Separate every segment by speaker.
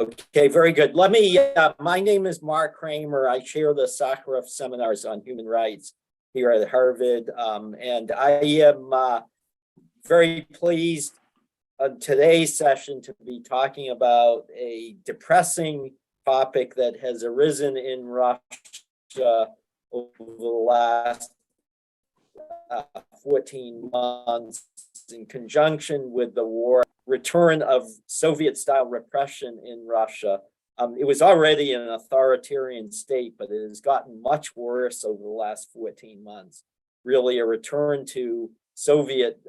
Speaker 1: Okay, very good. My name is Mark Kramer. I chair the Sakharov seminars on human rights here at Harvard. And I am very pleased on today's session to be talking about a depressing topic that has arisen in Russia over the last 14 months in conjunction with the war, return of Soviet-style repression in Russia. It was already an authoritarian state, but it has gotten much worse over the last 14 months. Really a return to Soviet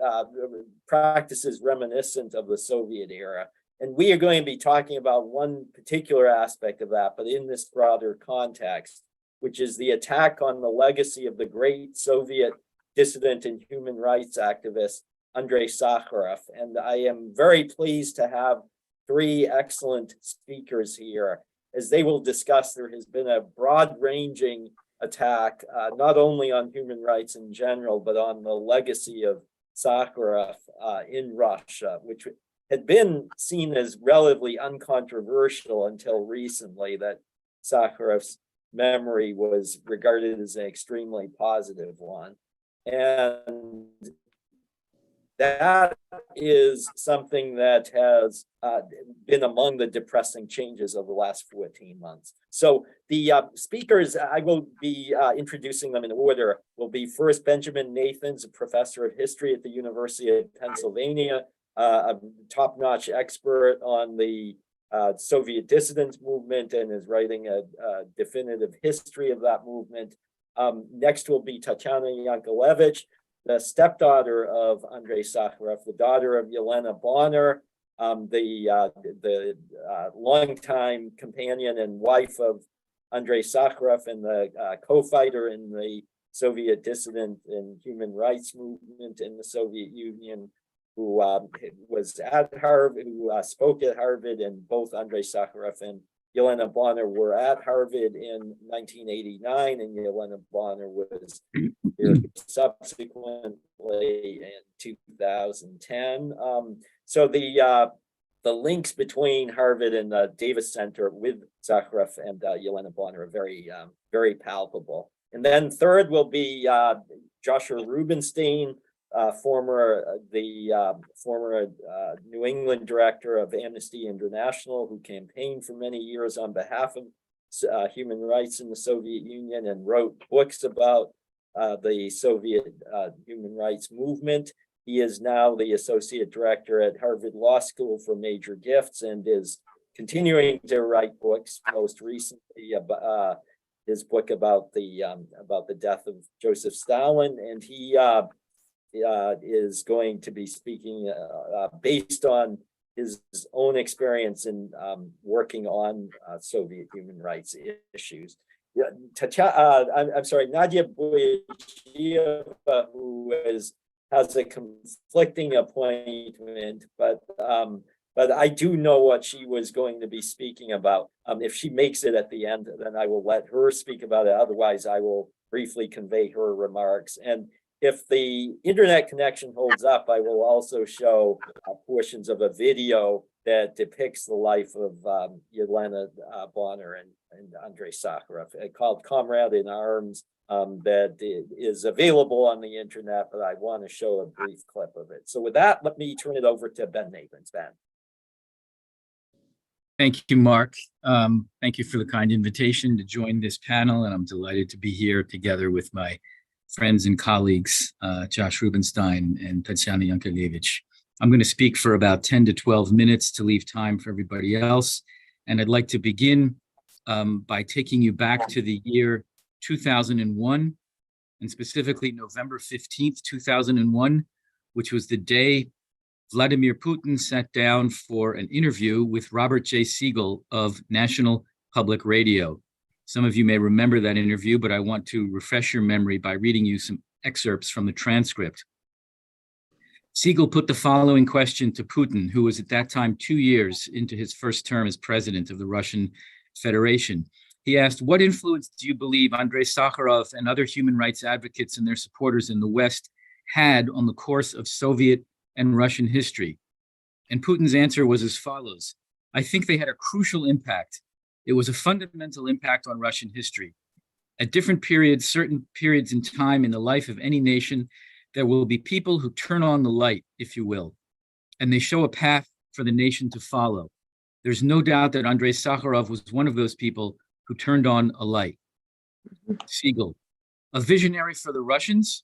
Speaker 1: practices reminiscent of the Soviet era. And we are going to be talking about one particular aspect of that, but in this broader context, which is the attack on the legacy of the great Soviet dissident and human rights activist, Andrei Sakharov. And I am very pleased to have three excellent speakers here. As they will discuss, there has been a broad-ranging attack, not only on human rights in general, but on the legacy of Sakharov in Russia, which had been seen as relatively uncontroversial until recently, that Sakharov's memory was regarded as an extremely positive one. And that is something that has been among the depressing changes of the last 14 months. So the speakers, I will be introducing them in order, will be first Benjamin Nathans, a professor of history at the University of Pennsylvania, a top-notch expert on the Soviet dissident movement and is writing a definitive history of that movement. Next will be Tatiana Yankelevich, the stepdaughter of Andrei Sakharov, the daughter of Yelena Bonner, the longtime companion and wife of Andrei Sakharov and the co-fighter in the Soviet dissident and human rights movement in the Soviet Union, who was at Harvard, who spoke at Harvard, and both Andrei Sakharov and Yelena Bonner were at Harvard in 1989, and Yelena Bonner was here subsequently in 2010. So the links between Harvard and the Davis Center with Sakharov and Yelena Bonner are very palpable. And then third will be Joshua Rubenstein, former New England director of Amnesty International, who campaigned for many years on behalf of human rights in the Soviet Union and wrote books about the Soviet human rights movement. He is now the associate director at Harvard Law School for Major Gifts and is continuing to write books. Most recently, his book about the death of Joseph Stalin, and he is going to be speaking based on his own experience in working on Soviet human rights issues. I'm sorry, Nadia Boyajieva, who has a conflicting appointment, but I do know what she was going to be speaking about. If she makes it at the end, then I will let her speak about it. Otherwise, I will briefly convey her remarks. And if the internet connection holds up, I will also show portions of a video that depicts the life of Yelena Bonner and Andrei Sakharov, called Comrade in Arms, that is available on the internet, but I want to show a brief clip of it. So with that, let me turn it over to Ben Nathans. Ben.
Speaker 2: Thank you, Mark. Thank you for the kind invitation to join this panel, and I'm delighted to be here together with my friends and colleagues, Josh Rubenstein and Tatiana Yankelevich. I'm going to speak for about 10 to 12 minutes to leave time for everybody else. And I'd like to begin by taking you back to the year 2001, and specifically November 15th, 2001, which was the day Vladimir Putin sat down for an interview with Robert J. Siegel of National Public Radio. Some of you may remember that interview, but I want to refresh your memory by reading you some excerpts from the transcript. Siegel put the following question to Putin, who was at that time 2 years into his first term as president of the Russian Federation. He asked, "What influence do you believe Andrei Sakharov and other human rights advocates and their supporters in the West had on the course of Soviet and Russian history?" And Putin's answer was as follows: I think they had a crucial impact. It was a fundamental impact on Russian history. At different periods, certain periods in time in the life of any nation, there will be people who turn on the light, if you will, and they show a path for the nation to follow. There's no doubt that Andrei Sakharov was one of those people who turned on a light. Siegel, a visionary for the Russians?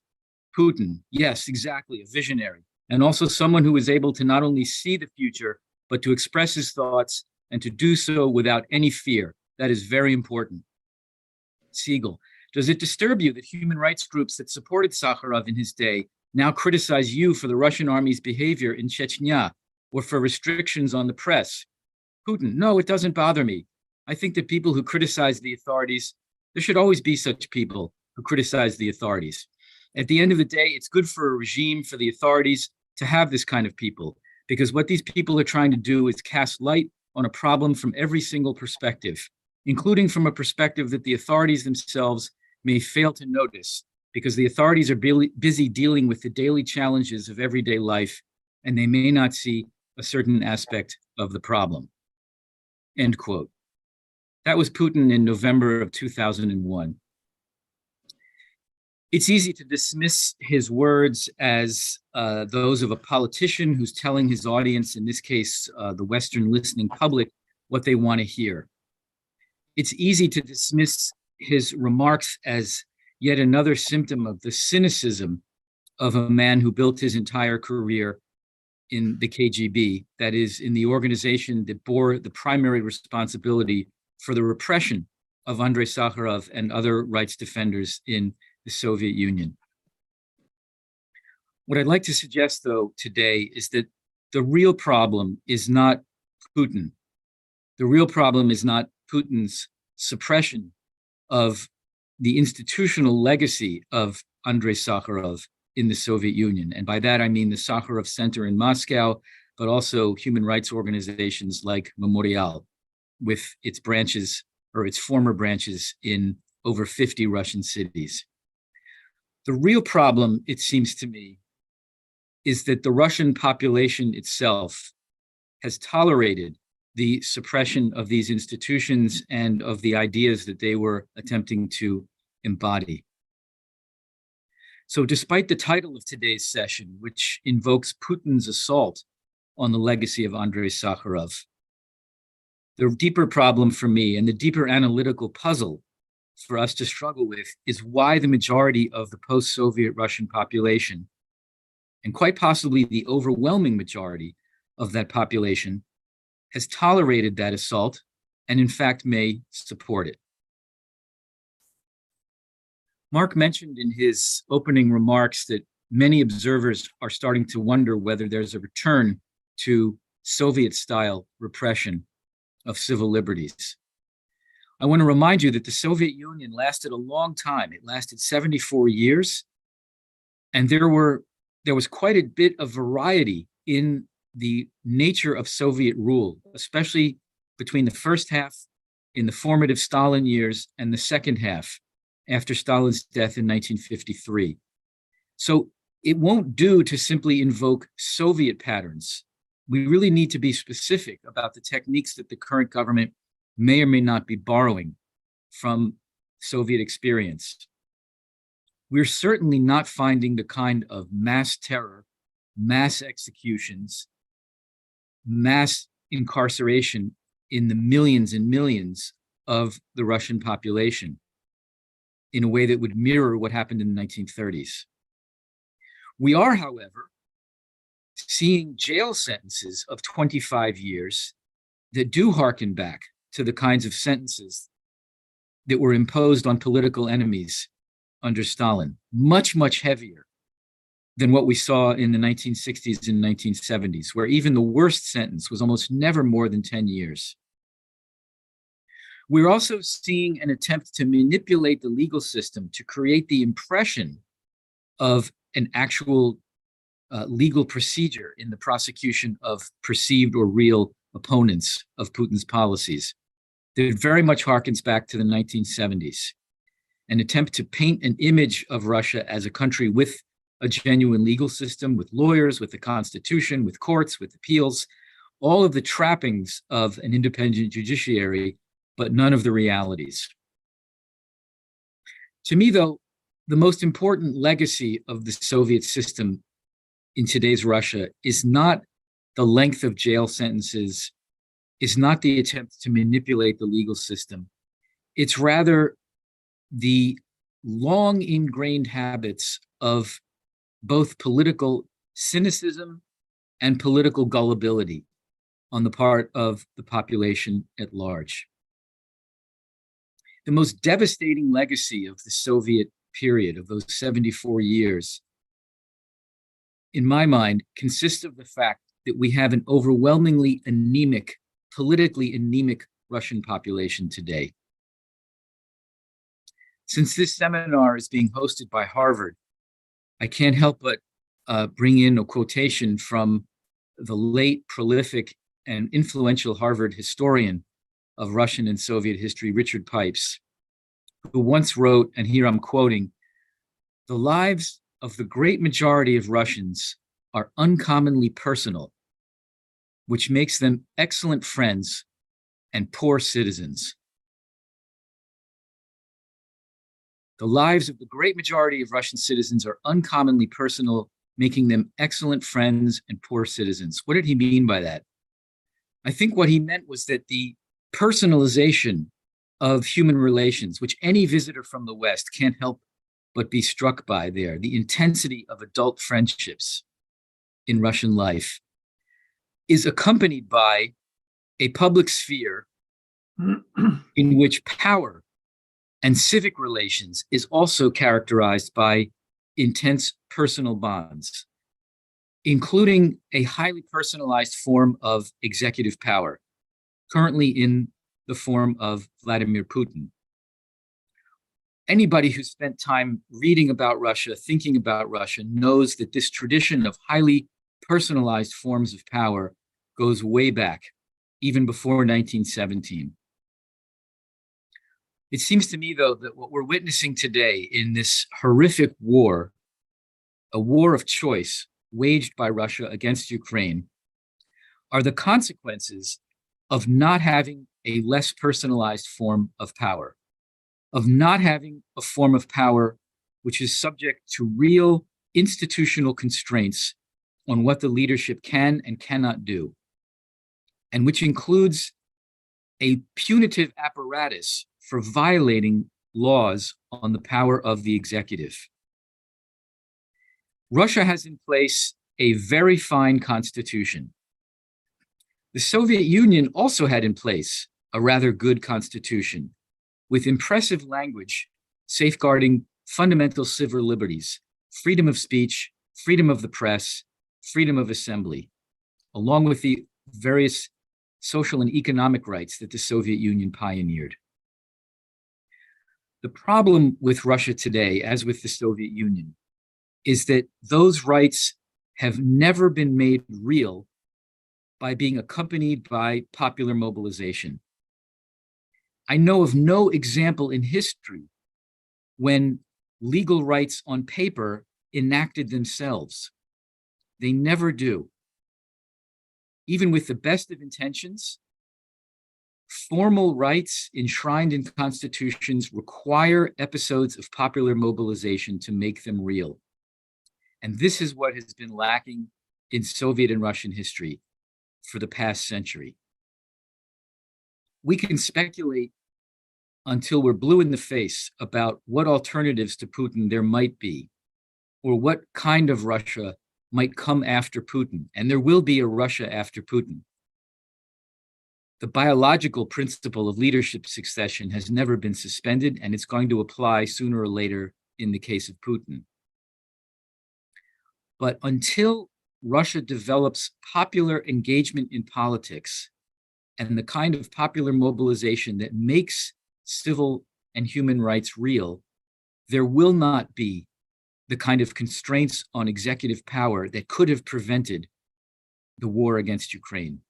Speaker 2: Putin, yes, exactly, a visionary. And also someone who is able to not only see the future, but to express his thoughts and to do so without any fear. That is very important. Siegel, does it disturb you that human rights groups that supported Sakharov in his day now criticize you for the Russian army's behavior in Chechnya or for restrictions on the press? Putin, no, it doesn't bother me. I think that people who criticize the authorities, there should always be such people who criticize the authorities. At the end of the day, it's good for a regime, for the authorities to have this kind of people, because what these people are trying to do is cast light on a problem from every single perspective, including from a perspective that the authorities themselves may fail to notice, because the authorities are busy dealing with the daily challenges of everyday life, and they may not see a certain aspect of the problem. End quote. That was Putin in November of 2001. It's easy to dismiss his words as those of a politician who's telling his audience, in this case, the Western listening public, what they want to hear. It's easy to dismiss his remarks as yet another symptom of the cynicism of a man who built his entire career in the KGB, that is, in the organization that bore the primary responsibility for the repression of Andrei Sakharov and other rights defenders in the Soviet Union. What I'd like to suggest, though, today is that the real problem is not Putin. The real problem is not Putin's suppression of the institutional legacy of Andrei Sakharov in the Soviet Union. And by that, I mean the Sakharov Center in Moscow, but also human rights organizations like Memorial, with its branches or its former branches in over 50 Russian cities. The real problem, it seems to me, is that the Russian population itself has tolerated the suppression of these institutions and of the ideas that they were attempting to embody. So despite the title of today's session, which invokes Putin's assault on the legacy of Andrei Sakharov, the deeper problem for me and the deeper analytical puzzle for us to struggle with is why the majority of the post-Soviet Russian population, and quite possibly the overwhelming majority of that population, has tolerated that assault and in fact may support it. Mark mentioned in his opening remarks that many observers are starting to wonder whether there's a return to Soviet-style repression of civil liberties. I want to remind you that the Soviet Union lasted a long time. It lasted 74 years, and there was quite a bit of variety in the nature of Soviet rule, especially between the first half in the formative Stalin years and the second half after Stalin's death in 1953. So it won't do to simply invoke Soviet patterns. We really need to be specific about the techniques that the current government may or may not be borrowing from Soviet experience. We're certainly not finding the kind of mass terror, mass executions, mass incarceration in the millions and millions of the Russian population in a way that would mirror what happened in the 1930s. We are, however, seeing jail sentences of 25 years that do harken back to the kinds of sentences that were imposed on political enemies under Stalin, much, much heavier than what we saw in the 1960s and 1970s, where even the worst sentence was almost never more than 10 years. We're also seeing an attempt to manipulate the legal system to create the impression of an actual legal procedure in the prosecution of perceived or real opponents of Putin's policies. That very much harkens back to the 1970s, an attempt to paint an image of Russia as a country with a genuine legal system, with lawyers, with the constitution, with courts, with appeals, all of the trappings of an independent judiciary, but none of the realities. To me, though, the most important legacy of the Soviet system in today's Russia is not the length of jail sentences, is not the attempt to manipulate the legal system. It's rather the long ingrained habits of both political cynicism and political gullibility on the part of the population at large. The most devastating legacy of the Soviet period, of those 74 years, in my mind, consists of the fact that we have an overwhelmingly anemic, politically anemic Russian population today. Since this seminar is being hosted by Harvard, I can't help but bring in a quotation from the late, prolific, and influential Harvard historian of Russian and Soviet history, Richard Pipes, who once wrote, and here I'm quoting, "The lives of the great majority of Russians are uncommonly personal, which makes them excellent friends and poor citizens." The lives of the great majority of Russian citizens are uncommonly personal, making them excellent friends and poor citizens. What did he mean by that? I think what he meant was that the personalization of human relations, which any visitor from the West can't help but be struck by there, the intensity of adult friendships in Russian life, is accompanied by a public sphere in which power and civic relations is also characterized by intense personal bonds, including a highly personalized form of executive power, currently in the form of Vladimir Putin. Anybody who spent time reading about Russia, thinking about Russia, knows that this tradition of highly personalized forms of power goes way back, even before 1917. It seems to me, though, that what we're witnessing today in this horrific war, a war of choice waged by Russia against Ukraine, are the consequences of not having a less personalized form of power, of not having a form of power which is subject to real institutional constraints on what the leadership can and cannot do, and which includes a punitive apparatus for violating laws on the power of the executive. Russia has in place a very fine constitution. The Soviet Union also had in place a rather good constitution with impressive language safeguarding fundamental civil liberties, freedom of speech, freedom of the press, freedom of assembly, along with the various social and economic rights that the Soviet Union pioneered. The problem with Russia today, as with the Soviet Union, is that those rights have never been made real by being accompanied by popular mobilization. I know of no example in history when legal rights on paper enacted themselves. They never do. Even with the best of intentions, formal rights enshrined in constitutions require episodes of popular mobilization to make them real. And this is what has been lacking in Soviet and Russian history for the past century. We can speculate until we're blue in the face about what alternatives to Putin there might be, or what kind of Russia might come after Putin. And there will be a Russia after Putin. The biological principle of leadership succession has never been suspended, and it's going to apply sooner or later in the case of Putin. But until Russia develops popular engagement in politics and the kind of popular mobilization that makes civil and human rights real, there will not be the kind of constraints on executive power that could have prevented the war against Ukraine.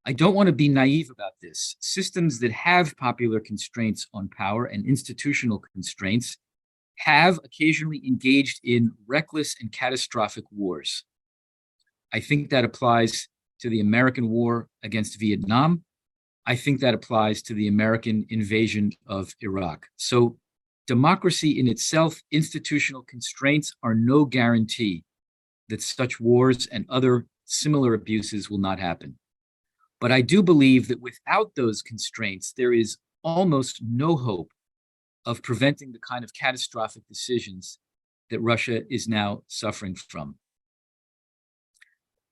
Speaker 2: I don't want to be naive about this. Systems that have popular constraints on power and institutional constraints have occasionally engaged in reckless and catastrophic wars. I think that applies to the American war against Vietnam, I think that applies to the American invasion of Iraq. So democracy in itself, institutional constraints are no guarantee that such wars and other similar abuses will not happen. But I do believe that without those constraints, there is almost no hope of preventing the kind of catastrophic decisions that Russia is now suffering from.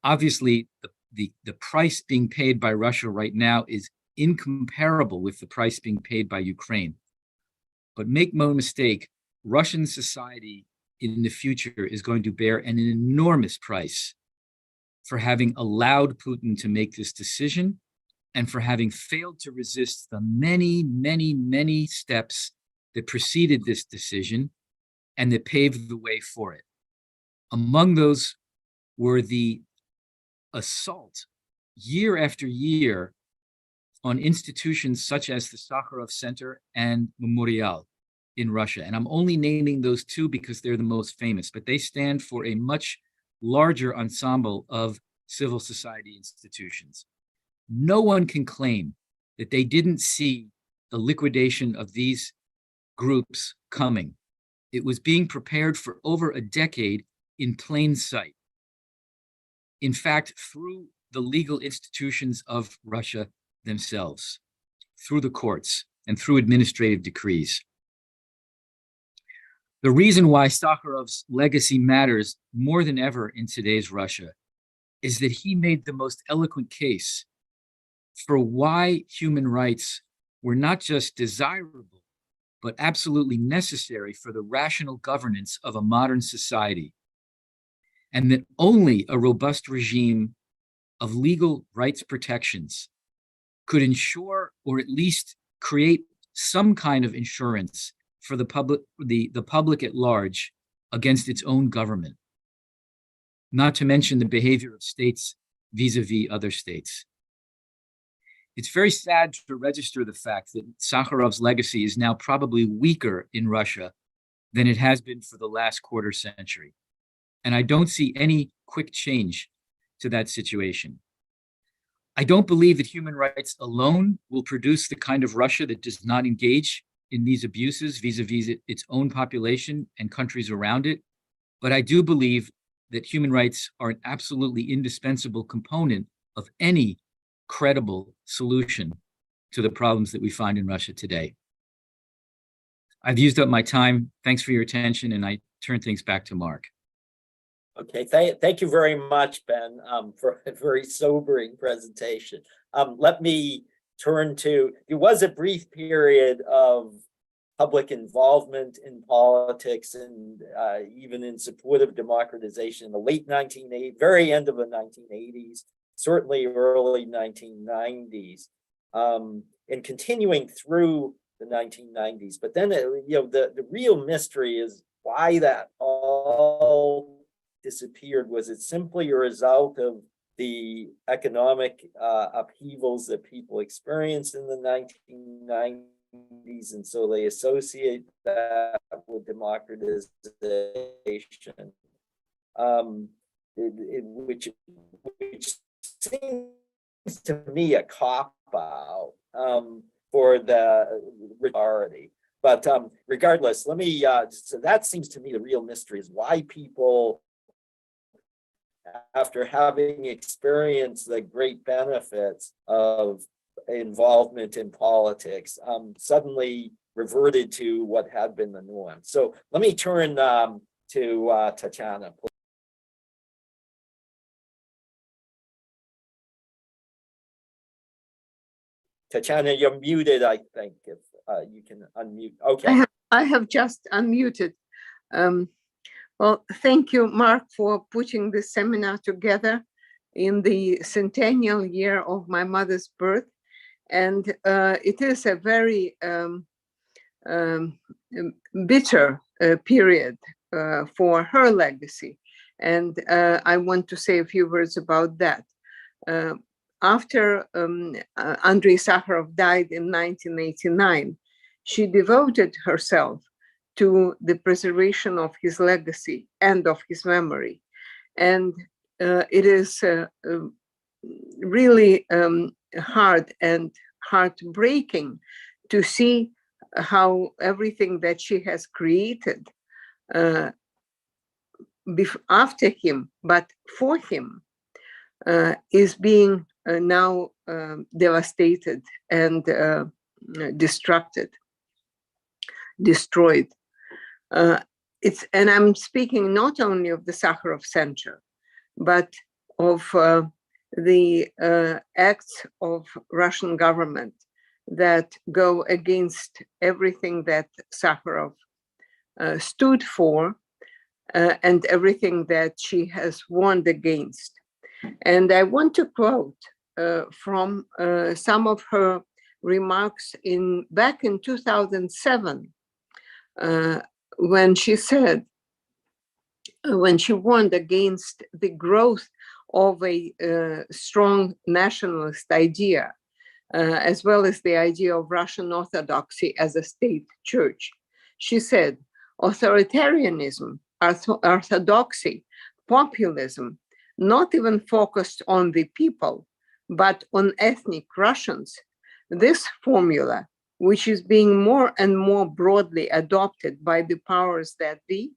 Speaker 2: Obviously, the price being paid by Russia right now is incomparable with the price being paid by Ukraine. But make no mistake, Russian society in the future is going to bear an enormous price for having allowed Putin to make this decision and for having failed to resist the many, many, many steps that preceded this decision and that paved the way for it. Among those were the assault year after year on institutions such as the Sakharov Center and Memorial in Russia. And I'm only naming those two because they're the most famous, but they stand for a much larger ensemble of civil society institutions. No one can claim that they didn't see the liquidation of these groups coming. It was being prepared for over a decade in plain sight. In fact, through the legal institutions of Russia themselves, through the courts and through administrative decrees. The reason why Sakharov's legacy matters more than ever in today's Russia is that he made the most eloquent case for why human rights were not just desirable, but absolutely necessary for the rational governance of a modern society, and that only a robust regime of legal rights protections could ensure, or at least create some kind of insurance for the public at large against its own government, not to mention the behavior of states vis-a-vis other states. It's very sad to register the fact that Sakharov's legacy is now probably weaker in Russia than it has been for the last quarter century. And I don't see any quick change to that situation. I don't believe that human rights alone will produce the kind of Russia that does not engage in these abuses vis-a-vis its own population and countries around it. But I do believe that human rights are an absolutely indispensable component of any credible solution to the problems that we find in Russia today. I've used up my time. Thanks for your attention, and I turn things back to Mark.
Speaker 1: Okay, thank you very much, Ben, for a very sobering presentation. Let me turn to, there was a brief period of public involvement in politics and even in support of democratization in the late 1980s, very end of the 1980s, certainly early 1990s, and continuing through the 1990s. But then, the real mystery is why that all disappeared. Was it simply a result of the economic upheavals that people experienced in the 1990s, and so they associate that with democratization, which seems to me a cop-out for the majority. But regardless, let me, so that seems to me the real mystery is why people, after having experienced the great benefits of involvement in politics, suddenly reverted to what had been the norm. So let me turn to Tatiana. Tatiana, you're muted, I think, if you can unmute. Okay.
Speaker 3: I have just unmuted. Well, thank you, Mark, for putting this seminar together in the centennial year of my mother's birth. And it is a very bitter period for her legacy. And I want to say a few words about that. After Andrei Sakharov died in 1989, she devoted herself to the preservation of his legacy and of his memory. And it is really hard and heartbreaking to see how everything that she has created after him, but for him, is being now devastated and destroyed. And I'm speaking not only of the Sakharov Center, but of the acts of Russian government that go against everything that Sakharov stood for and everything that she has warned against. And I want to quote from some of her remarks back in 2007, when she said, when she warned against the growth of a strong nationalist idea, as well as the idea of Russian Orthodoxy as a state church. She said, authoritarianism, orthodoxy, populism, not even focused on the people, but on ethnic Russians. This formula, which is being more and more broadly adopted by the powers that be,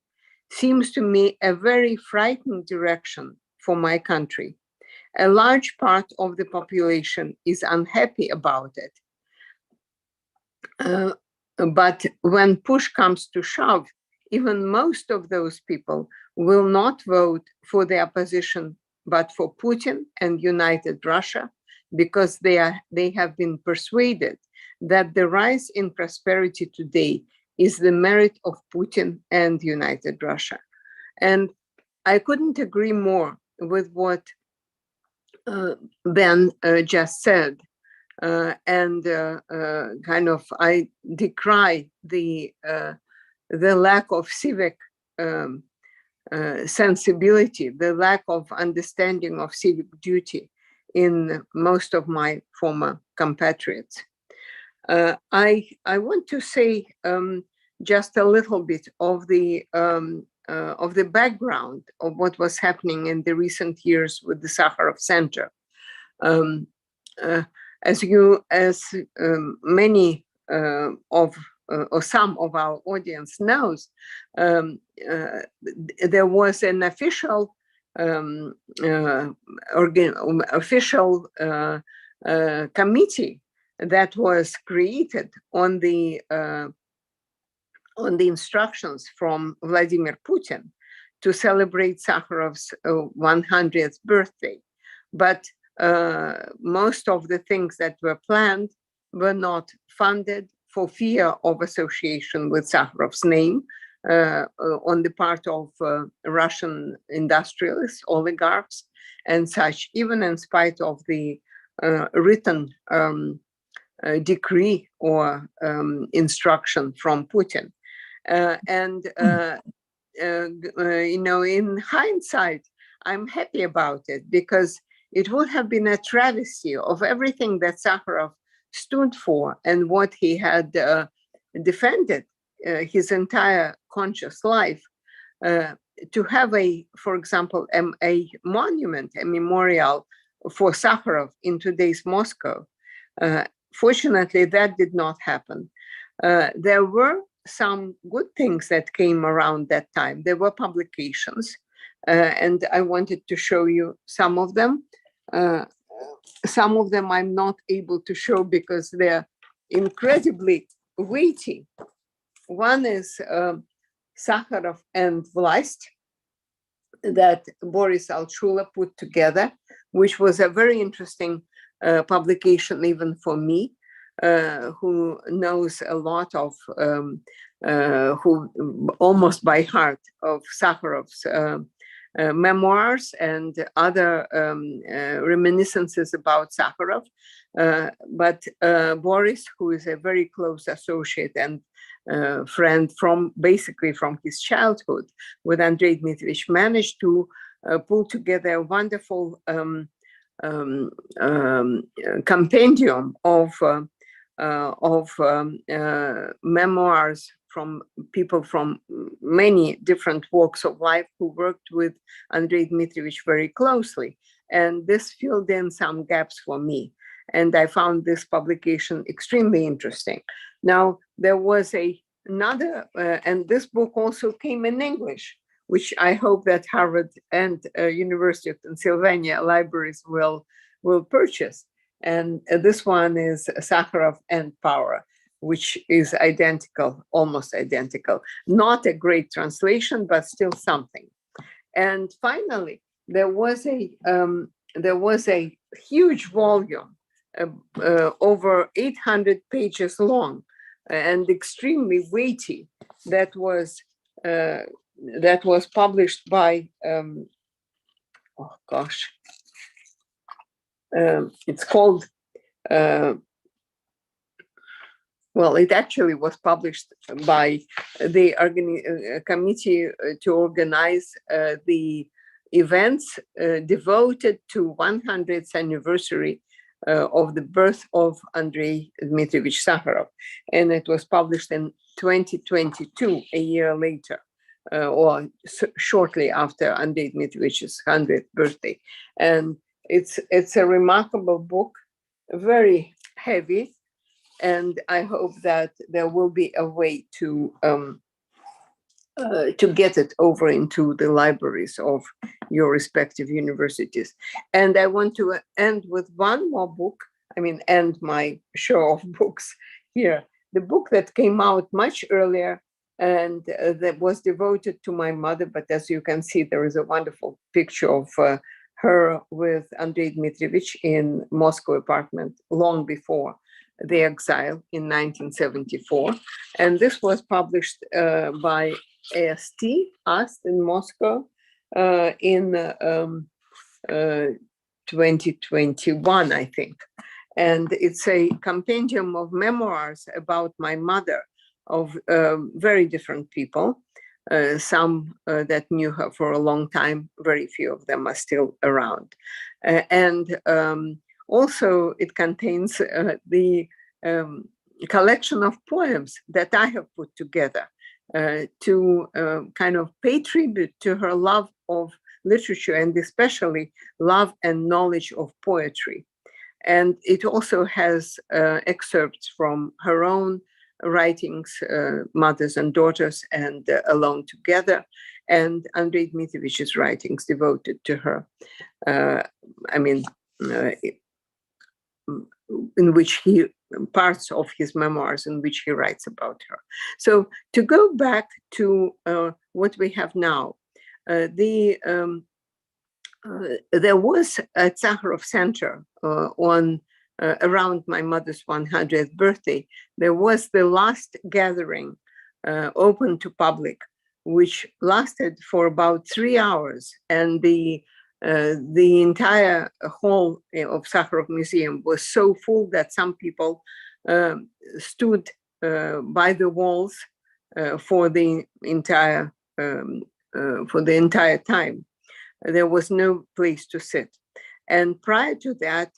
Speaker 3: seems to me a very frightening direction for my country. A large part of the population is unhappy about it. But when push comes to shove, even most of those people will not vote for the opposition, but for Putin and United Russia, because they have been persuaded that the rise in prosperity today is the merit of Putin and United Russia. And I couldn't agree more with what Ben just said. And kind of, I decry the lack of civic sensibility, the lack of understanding of civic duty in most of my former compatriots. I want to say just a little bit of the background of what was happening in the recent years with the Sakharov Center. As many or some of our audience knows, there was an official committee that was created on the instructions from Vladimir Putin to celebrate Sakharov's 100th birthday. But most of the things that were planned were not funded for fear of association with Sakharov's name on the part of Russian industrialists, oligarchs, and such, even in spite of the written decree or instruction from Putin. In hindsight, I'm happy about it, because it would have been a travesty of everything that Sakharov stood for and what he had defended his entire conscious life, to have for example, a monument, a memorial for Sakharov in today's Moscow. Fortunately, that did not happen. There were some good things that came around that time. There were publications, and I wanted to show you some of them. Some of them I'm not able to show because they're incredibly weighty. One is Sakharov and Vlast, that Boris Altshula put together, which was a very interesting publication even for me, who knows a lot of, who almost by heart of Sakharov's memoirs and other reminiscences about Sakharov. But Boris, who is a very close associate and friend basically from his childhood with Andrei Dmitrievich, managed to pull together a wonderful compendium of memoirs from people from many different walks of life who worked with Andrei Dmitrievich very closely. And this filled in some gaps for me. And I found this publication extremely interesting. Now, there was another, and this book also came in English, which I hope that Harvard and University of Pennsylvania libraries will purchase. And this one is Sakharov and Power, which is identical, almost identical. Not a great translation, but still something. And finally, there was a huge volume, over 800 pages long, and extremely weighty, that was published by it's called it actually was published by the committee to organize the events devoted to 100th anniversary of the birth of Andrei Dmitrievich Sakharov. And it was published in 2022, a year later, or shortly after Andrei Dmitrievich's 100th birthday. And it's a remarkable book, very heavy, and I hope that there will be a way to get it over into the libraries of your respective universities. And I want to end with one more book. End my show of books here. The book that came out much earlier and that was devoted to my mother. But as you can see, there is a wonderful picture of her with Andrei Dmitrievich in Moscow apartment long before the exile in 1974. And this was published by AST in Moscow in 2021, I think. And it's a compendium of memoirs about my mother of very different people. Some that knew her for a long time, very few of them are still around. Also, it contains the collection of poems that I have put together to kind of pay tribute to her love of literature, and especially love and knowledge of poetry. And it also has excerpts from her own writings, Mothers and Daughters and Alone Together, and Andrei Dmitrievich's writings devoted to her. In which parts of his memoirs in which he writes about her. So to go back to what we have now, there was at Sakharov Center around my mother's 100th birthday, there was the last gathering open to public, which lasted for about 3 hours, and the entire hall of Sakharov Museum was so full that some people stood by the walls for the entire time. There was no place to sit. And prior to that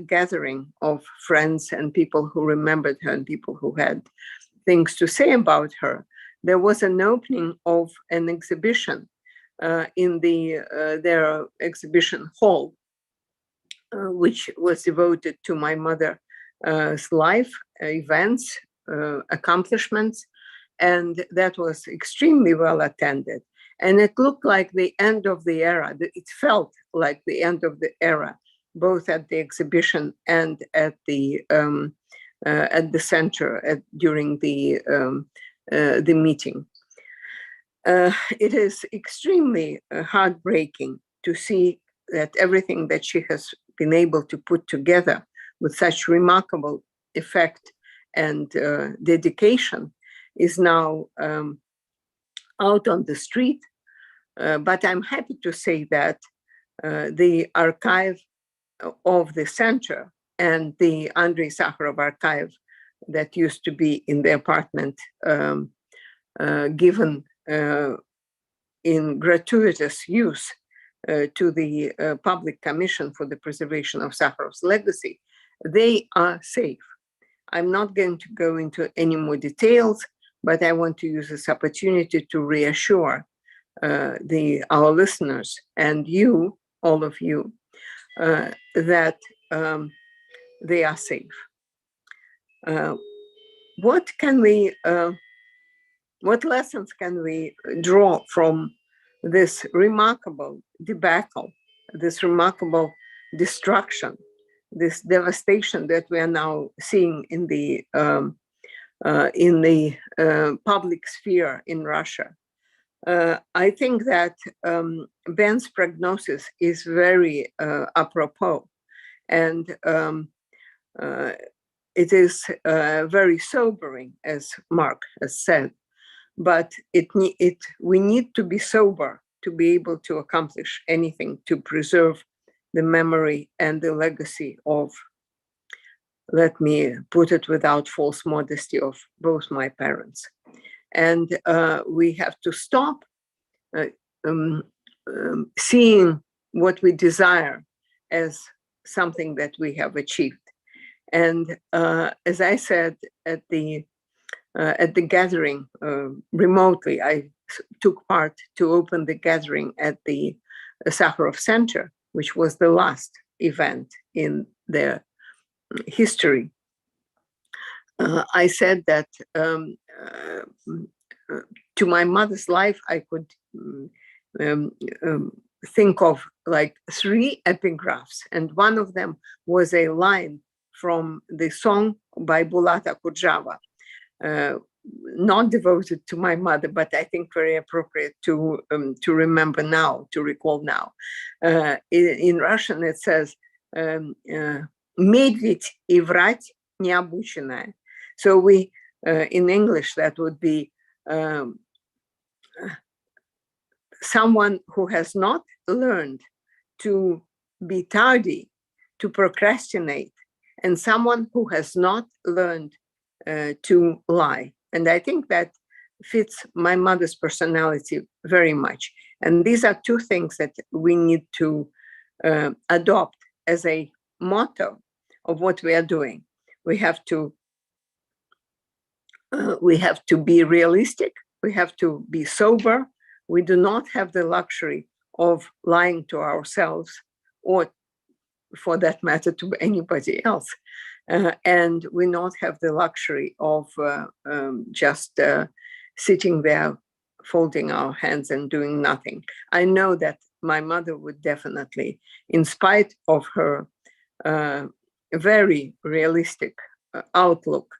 Speaker 3: gathering of friends and people who remembered her and people who had things to say about her, there was an opening of an exhibition in their exhibition hall, which was devoted to my mother's life, events, accomplishments, and that was extremely well attended. And it looked like the end of the era. It felt like the end of the era, both at the exhibition and at the center during the meeting. It is extremely heartbreaking to see that everything that she has been able to put together with such remarkable effect and dedication is now out on the street. But I'm happy to say that the archive of the center and the Andrei Sakharov archive that used to be in the apartment given in gratuitous use to the Public Commission for the Preservation of Sakharov's Legacy, they are safe. I'm not going to go into any more details, but I want to use this opportunity to reassure our listeners and you all of you, that they are safe. What lessons can we draw from this remarkable debacle, this remarkable destruction, this devastation that we are now seeing in the public sphere in Russia? I think that Ben's prognosis is very apropos, and it is very sobering, as Mark has said. But we need to be sober to be able to accomplish anything to preserve the memory and the legacy of, let me put it without false modesty, of both my parents. And we have to stop seeing what we desire as something that we have achieved. And as I said at the gathering remotely, I took part to open the gathering at the Sakharov Center, which was the last event in their history. I said that to my mother's life, I could think of like 3 epigraphs, and one of them was a line from the song by Bulata Kudjava, not devoted to my mother, but I think very appropriate to remember now, to recall now. In Russian, it says, "Медведь и врать необученная." So we, in English, that would be someone who has not learned to be tardy, to procrastinate, and someone who has not learned to lie. And I think that fits my mother's personality very much. And these are 2 things that we need to adopt as a motto of what we are doing. We have to be realistic. We have to be sober. We do not have the luxury of lying to ourselves, or for that matter, to anybody else. And we not have the luxury of just sitting there, folding our hands and doing nothing. I know that my mother would definitely, in spite of her very realistic outlook,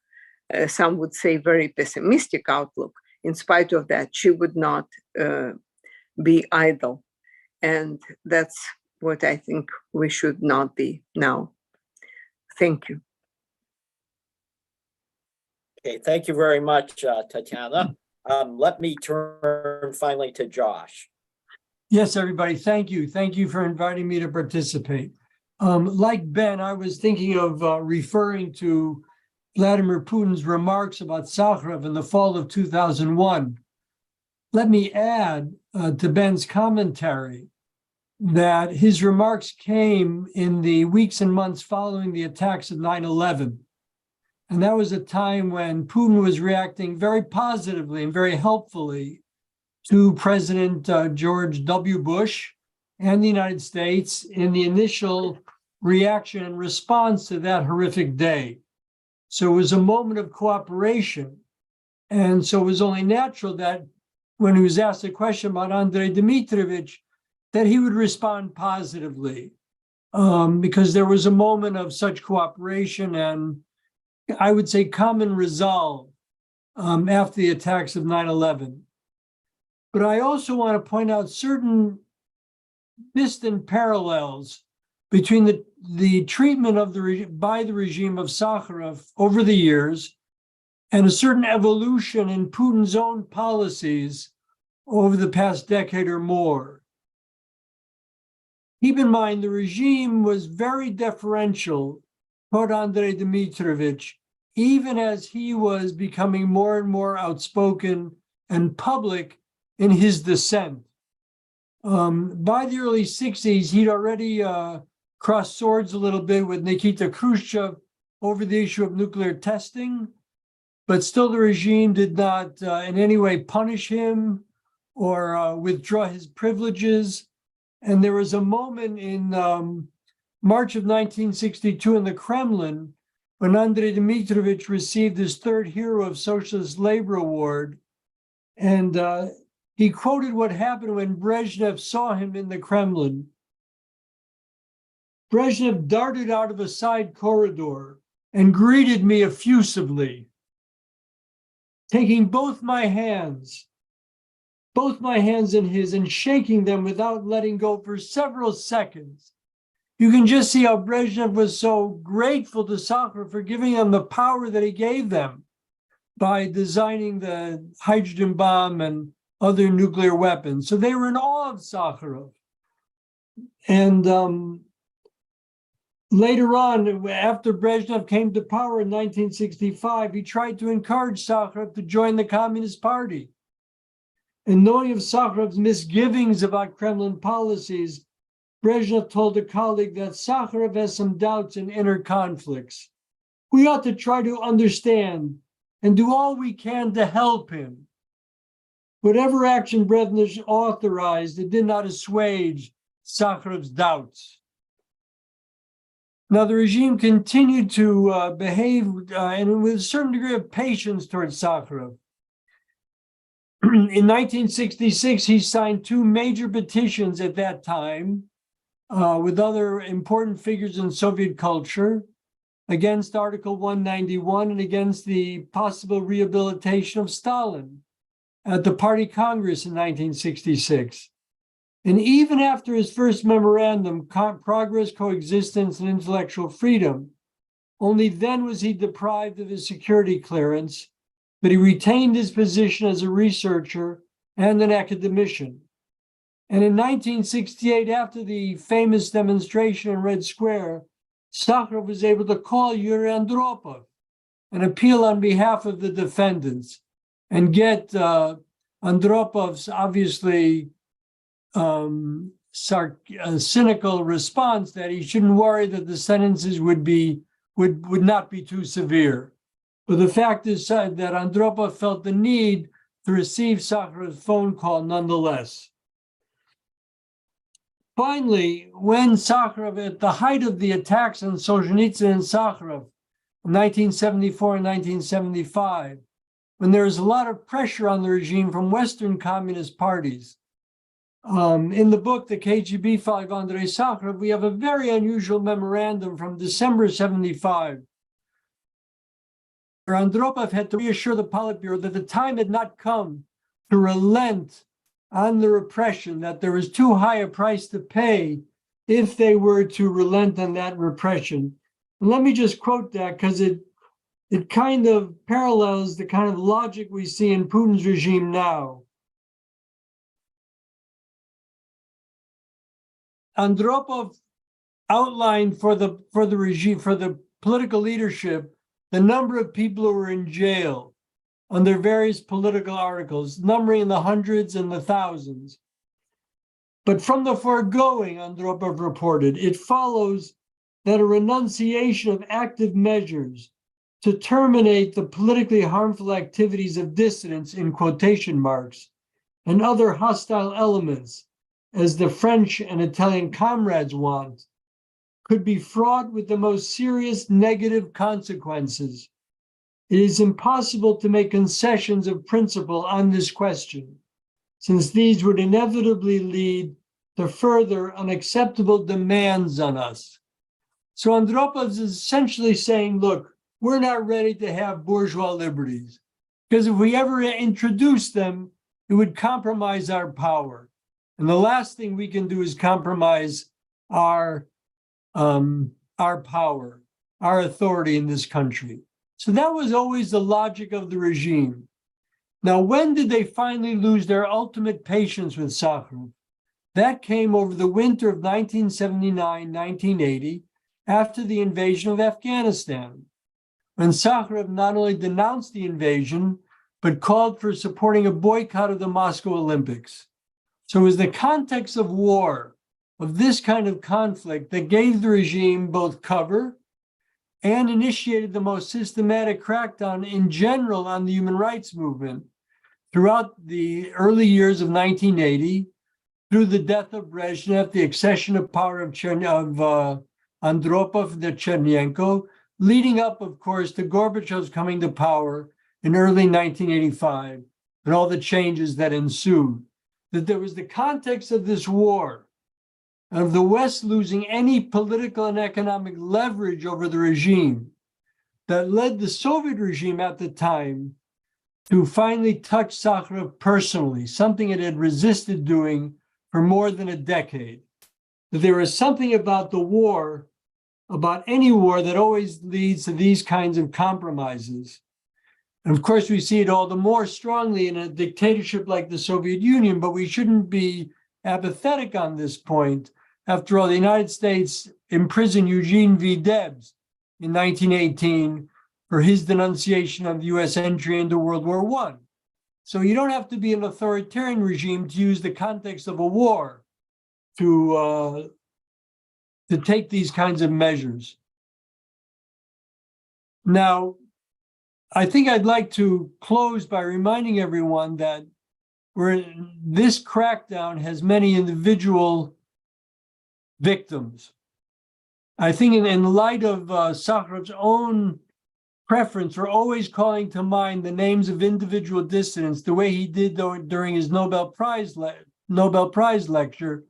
Speaker 3: some would say very pessimistic outlook, in spite of that, she would not be idle. And that's what I think we should not be now. Thank you.
Speaker 1: Okay, thank you very much, Tatiana. Let me turn finally to Josh.
Speaker 4: Yes, everybody, thank you. Thank you for inviting me to participate. Like Ben, I was thinking of referring to Vladimir Putin's remarks about Sakharov in the fall of 2001. Let me add to Ben's commentary that his remarks came in the weeks and months following the attacks of 9/11. And that was a time when Putin was reacting very positively and very helpfully to President George W. Bush and the United States in the initial reaction and response to that horrific day. So it was a moment of cooperation. And so it was only natural that when he was asked a question about Andrei Dmitrovich, that he would respond positively, because there was a moment of such cooperation and, I would say, common resolve after the attacks of 9/11. But I also want to point out certain distant parallels between the treatment of by the regime of Sakharov over the years and a certain evolution in Putin's own policies over the past decade or more. Keep in mind, the regime was very deferential toward Andrei Dmitrovich, even as he was becoming more and more outspoken and public in his dissent. By the early 60s, he'd already crossed swords a little bit with Nikita Khrushchev over the issue of nuclear testing, but still the regime did not in any way punish him or withdraw his privileges. And there was a moment in March of 1962 in the Kremlin when Andrei Dmitrovich received his third Hero of Socialist Labor Award. And he quoted what happened when Brezhnev saw him in the Kremlin. Brezhnev darted out of a side corridor and greeted me effusively, taking both my hands in his and shaking them without letting go for several seconds. You can just see how Brezhnev was so grateful to Sakharov for giving them the power that he gave them by designing the hydrogen bomb and other nuclear weapons. So they were in awe of Sakharov. And later on, after Brezhnev came to power in 1965, he tried to encourage Sakharov to join the Communist Party. And knowing of Sakharov's misgivings about Kremlin policies, Brezhnev told a colleague that Sakharov has some doubts and inner conflicts. We ought to try to understand and do all we can to help him. Whatever action Brezhnev authorized, it did not assuage Sakharov's doubts. Now, the regime continued to behave and with a certain degree of patience towards Sakharov. In 1966, he signed two major petitions at that time with other important figures in Soviet culture against Article 191 and against the possible rehabilitation of Stalin at the Party Congress in 1966. And even after his first memorandum, Progress, Coexistence, and Intellectual Freedom, only then was he deprived of his security clearance, but he retained his position as a researcher and an academician. And in 1968, after the famous demonstration in Red Square, Sakharov was able to call Yuri Andropov and appeal on behalf of the defendants and get Andropov's obviously cynical response that he shouldn't worry that the sentences would not be too severe. But the fact is that Andropov felt the need to receive Sakharov's phone call nonetheless. Finally, when Sakharov, at the height of the attacks on Solzhenitsyn and Sakharov in 1974 and 1975, when there was a lot of pressure on the regime from Western communist parties, in the book, The KGB File of Andrei Sakharov, we have a very unusual memorandum from December 75, where Andropov had to reassure the Politburo that the time had not come to relent on the repression, that there was too high a price to pay if they were to relent on that repression. And let me just quote that because it kind of parallels the kind of logic we see in Putin's regime now. Andropov outlined for the regime, for the political leadership, the number of people who were in jail under various political articles, numbering in the hundreds and the thousands. But from the foregoing, Andropov reported, it follows that a renunciation of active measures to terminate the politically harmful activities of dissidents, in quotation marks, and other hostile elements, as the French and Italian comrades want, could be fraught with the most serious negative consequences. It is impossible to make concessions of principle on this question, since these would inevitably lead to further unacceptable demands on us. So Andropov is essentially saying, look, we're not ready to have bourgeois liberties, because if we ever introduce them, it would compromise our power. And the last thing we can do is compromise our power, our authority in this country. So that was always the logic of the regime. Now, when did they finally lose their ultimate patience with Sakharov? That came over the winter of 1979-1980, after the invasion of Afghanistan, when Sakharov not only denounced the invasion, but called for supporting a boycott of the Moscow Olympics. So it was the context of war, of this kind of conflict, that gave the regime both cover and initiated the most systematic crackdown in general on the human rights movement throughout the early years of 1980, through the death of Brezhnev, the accession of power of Andropov, the Chernenko, leading up, of course, to Gorbachev's coming to power in early 1985 and all the changes that ensued, that there was the context of this war, of the West losing any political and economic leverage over the regime, that led the Soviet regime at the time to finally touch Sakharov personally, something it had resisted doing for more than a decade. That there was something about the war, about any war, that always leads to these kinds of compromises. And of course, we see it all the more strongly in a dictatorship like the Soviet Union, but we shouldn't be apathetic on this point. After all, the United States imprisoned Eugene V. Debs in 1918 for his denunciation of US entry into World War I. So you don't have to be an authoritarian regime to use the context of a war to take these kinds of measures. Now, I think I'd like to close by reminding everyone that this crackdown has many individual victims. I think in light of Sakharov's own preference for always calling to mind the names of individual dissidents, the way he did during his Nobel Prize lecture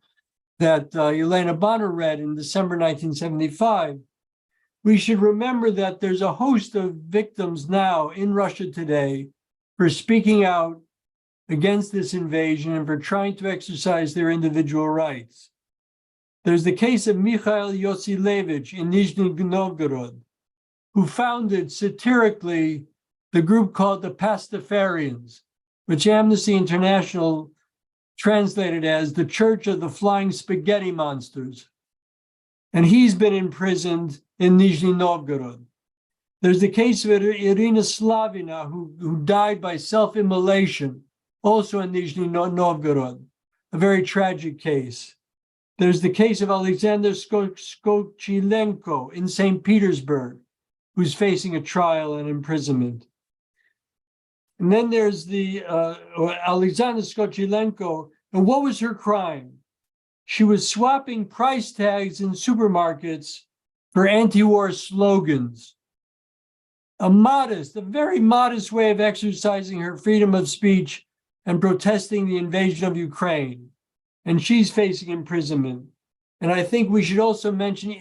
Speaker 4: that Elena Bonner read in December 1975, we should remember that there's a host of victims now in Russia today for speaking out against this invasion and for trying to exercise their individual rights. There's the case of Mikhail Yosilevich in Nizhny Novgorod, who founded satirically the group called the Pastafarians, which Amnesty International translated as the Church of the Flying Spaghetti Monsters. And he's been imprisoned in Nizhny Novgorod. There's the case of Irina Slavina, who died by self-immolation, also in Nizhny Novgorod, a very tragic case. There's the case of Alexander Skochilenko in St. Petersburg, who's facing a trial and imprisonment. And then there's the Alexander Skochilenko. And what was her crime? She was swapping price tags in supermarkets for anti-war slogans. A very modest way of exercising her freedom of speech and protesting the invasion of Ukraine. And she's facing imprisonment. And I think we should also mention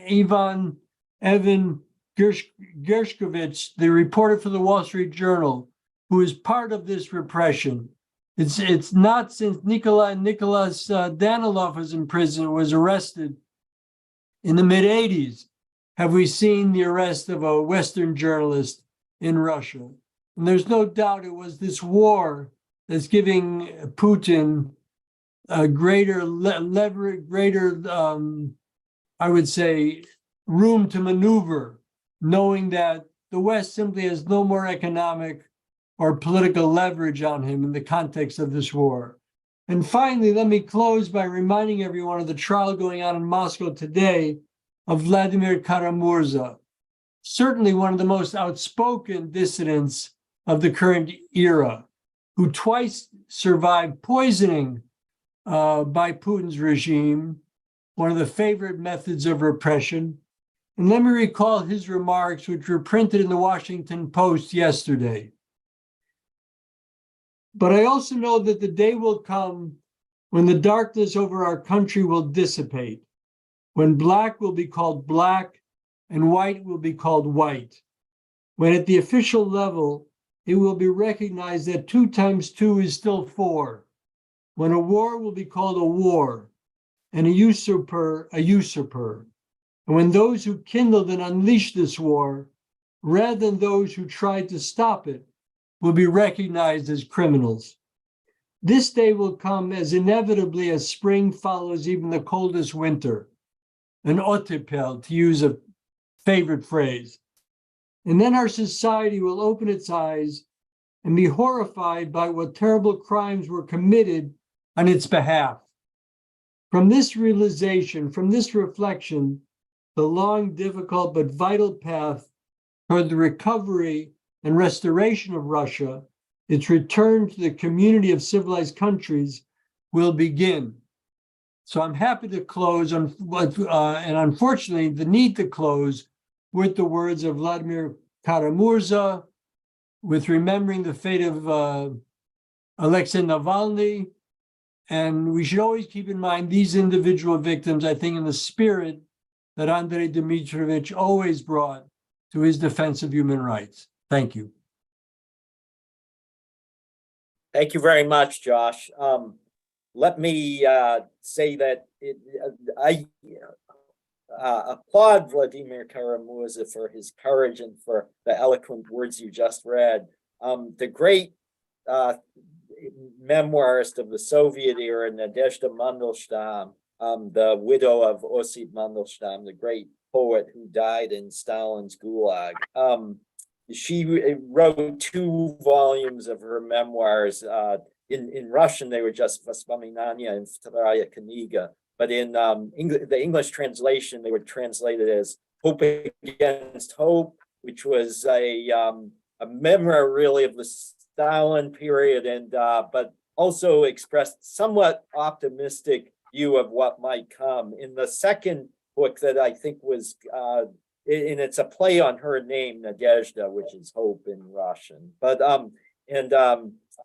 Speaker 4: Evan Gershkovich, the reporter for the Wall Street Journal, who is part of this repression. It's not since Nicholas Danilov was arrested in the mid-'80s have we seen the arrest of a Western journalist in Russia. And there's no doubt it was this war that's giving Putin a greater I would say, room to maneuver, knowing that the West simply has no more economic or political leverage on him in the context of this war. And finally, let me close by reminding everyone of the trial going on in Moscow today of Vladimir Kara-Murza, certainly one of the most outspoken dissidents of the current era, who twice survived poisoning by Putin's regime, one of the favorite methods of repression. And let me recall his remarks, which were printed in the Washington Post yesterday. But I also know that the day will come when the darkness over our country will dissipate, when black will be called black and white will be called white, when at the official level, it will be recognized that 2 times 2 is still 4, when a war will be called a war and a usurper, and when those who kindled and unleashed this war, rather than those who tried to stop it, will be recognized as criminals. This day will come as inevitably as spring follows even the coldest winter, an ottepel, to use a favorite phrase. And then our society will open its eyes and be horrified by what terrible crimes were committed on its behalf. From this realization, from this reflection, the long, difficult, but vital path toward the recovery and restoration of Russia, its return to the community of civilized countries, will begin. So I'm happy to close on, and unfortunately, the need to close with the words of Vladimir Karamurza, with remembering the fate of Alexei Navalny. And we should always keep in mind these individual victims, I think, in the spirit that Andrei Dmitrovich always brought to his defense of human rights. Thank you.
Speaker 1: Thank you very much, Josh. Let me say that I applaud Vladimir Karamurza for his courage and for the eloquent words you just read. The great memoirist of the Soviet era, Nadezhda Mandelstam, the widow of Osip Mandelstam, the great poet who died in Stalin's Gulag. She wrote 2 volumes of her memoirs. In Russian, they were just Vоспоминания and Вторая книга. But in the English translation, they were translated as Hope Against Hope, which was a memoir really of the Stalin period, and but also expressed somewhat optimistic view of what might come. In the second book that I think was, and it's a play on her name, Nadezhda, which is hope in Russian. But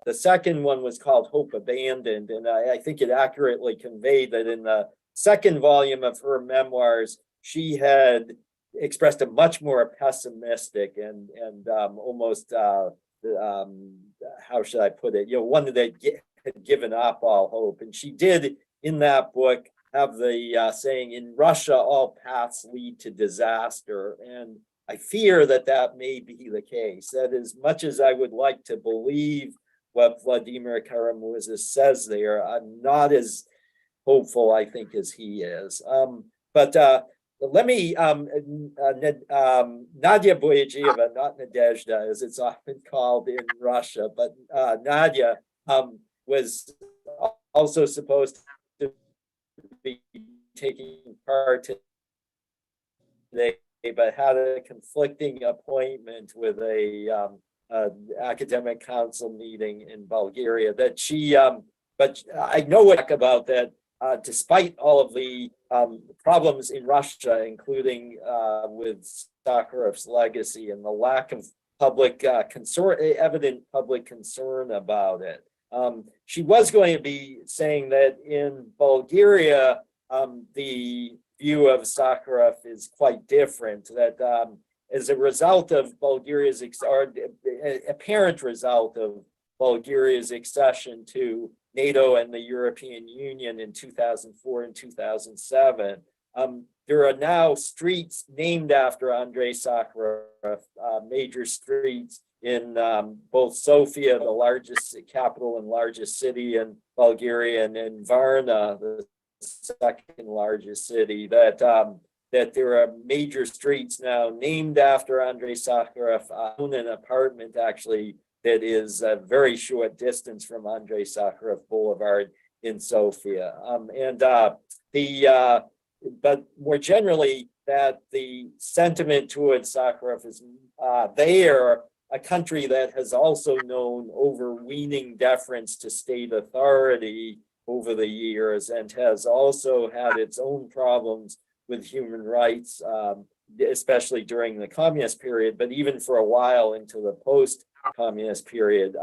Speaker 1: the second one was called Hope Abandoned, and I think it accurately conveyed that in the second volume of her memoirs, she had expressed a much more pessimistic and almost how should I put it? One that had given up all hope, and she did in that book have the saying, "In Russia, all paths lead to disaster," and I fear that that may be the case. That as much as I would like to believe what Vladimir Karamurza says there, I'm not as hopeful, I think, as he is. But let me, Nadia Boyajieva, not Nadezhda, as it's often called in Russia, but Nadia was also supposed to be taking part today, but had a conflicting appointment with a academic council meeting in Bulgaria that she, but I know about that. Despite all of the problems in Russia, including with Sakharov's legacy and the lack of public concern, evident public concern about it, she was going to be saying that in Bulgaria, the view of Sakharov is quite different, that as a result of Bulgaria's, apparent result of Bulgaria's accession to NATO and the European Union in 2004 and 2007, there are now streets named after Andrei Sakharov, major streets in both Sofia, the largest capital and largest city in Bulgaria, and in Varna, the second largest city, that there are major streets now named after Andrei Sakharov. I own an apartment actually that is a very short distance from Andrei Sakharov Boulevard in Sofia. But more generally, that the sentiment towards Sakharov is there, a country that has also known overweening deference to state authority over the years and has also had its own problems with human rights, especially during the communist period, but even for a while into the post-communist period,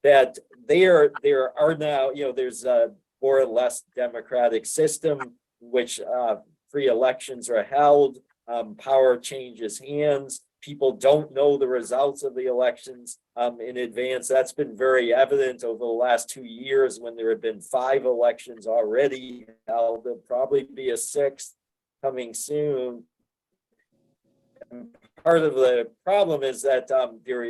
Speaker 1: that there are now, there's a more or less democratic system in which free elections are held, power changes hands, people don't know the results of the elections in advance. That's been very evident over the last 2 years when there have been 5 elections already held. There'll probably be a 6th coming soon. And part of the problem is that there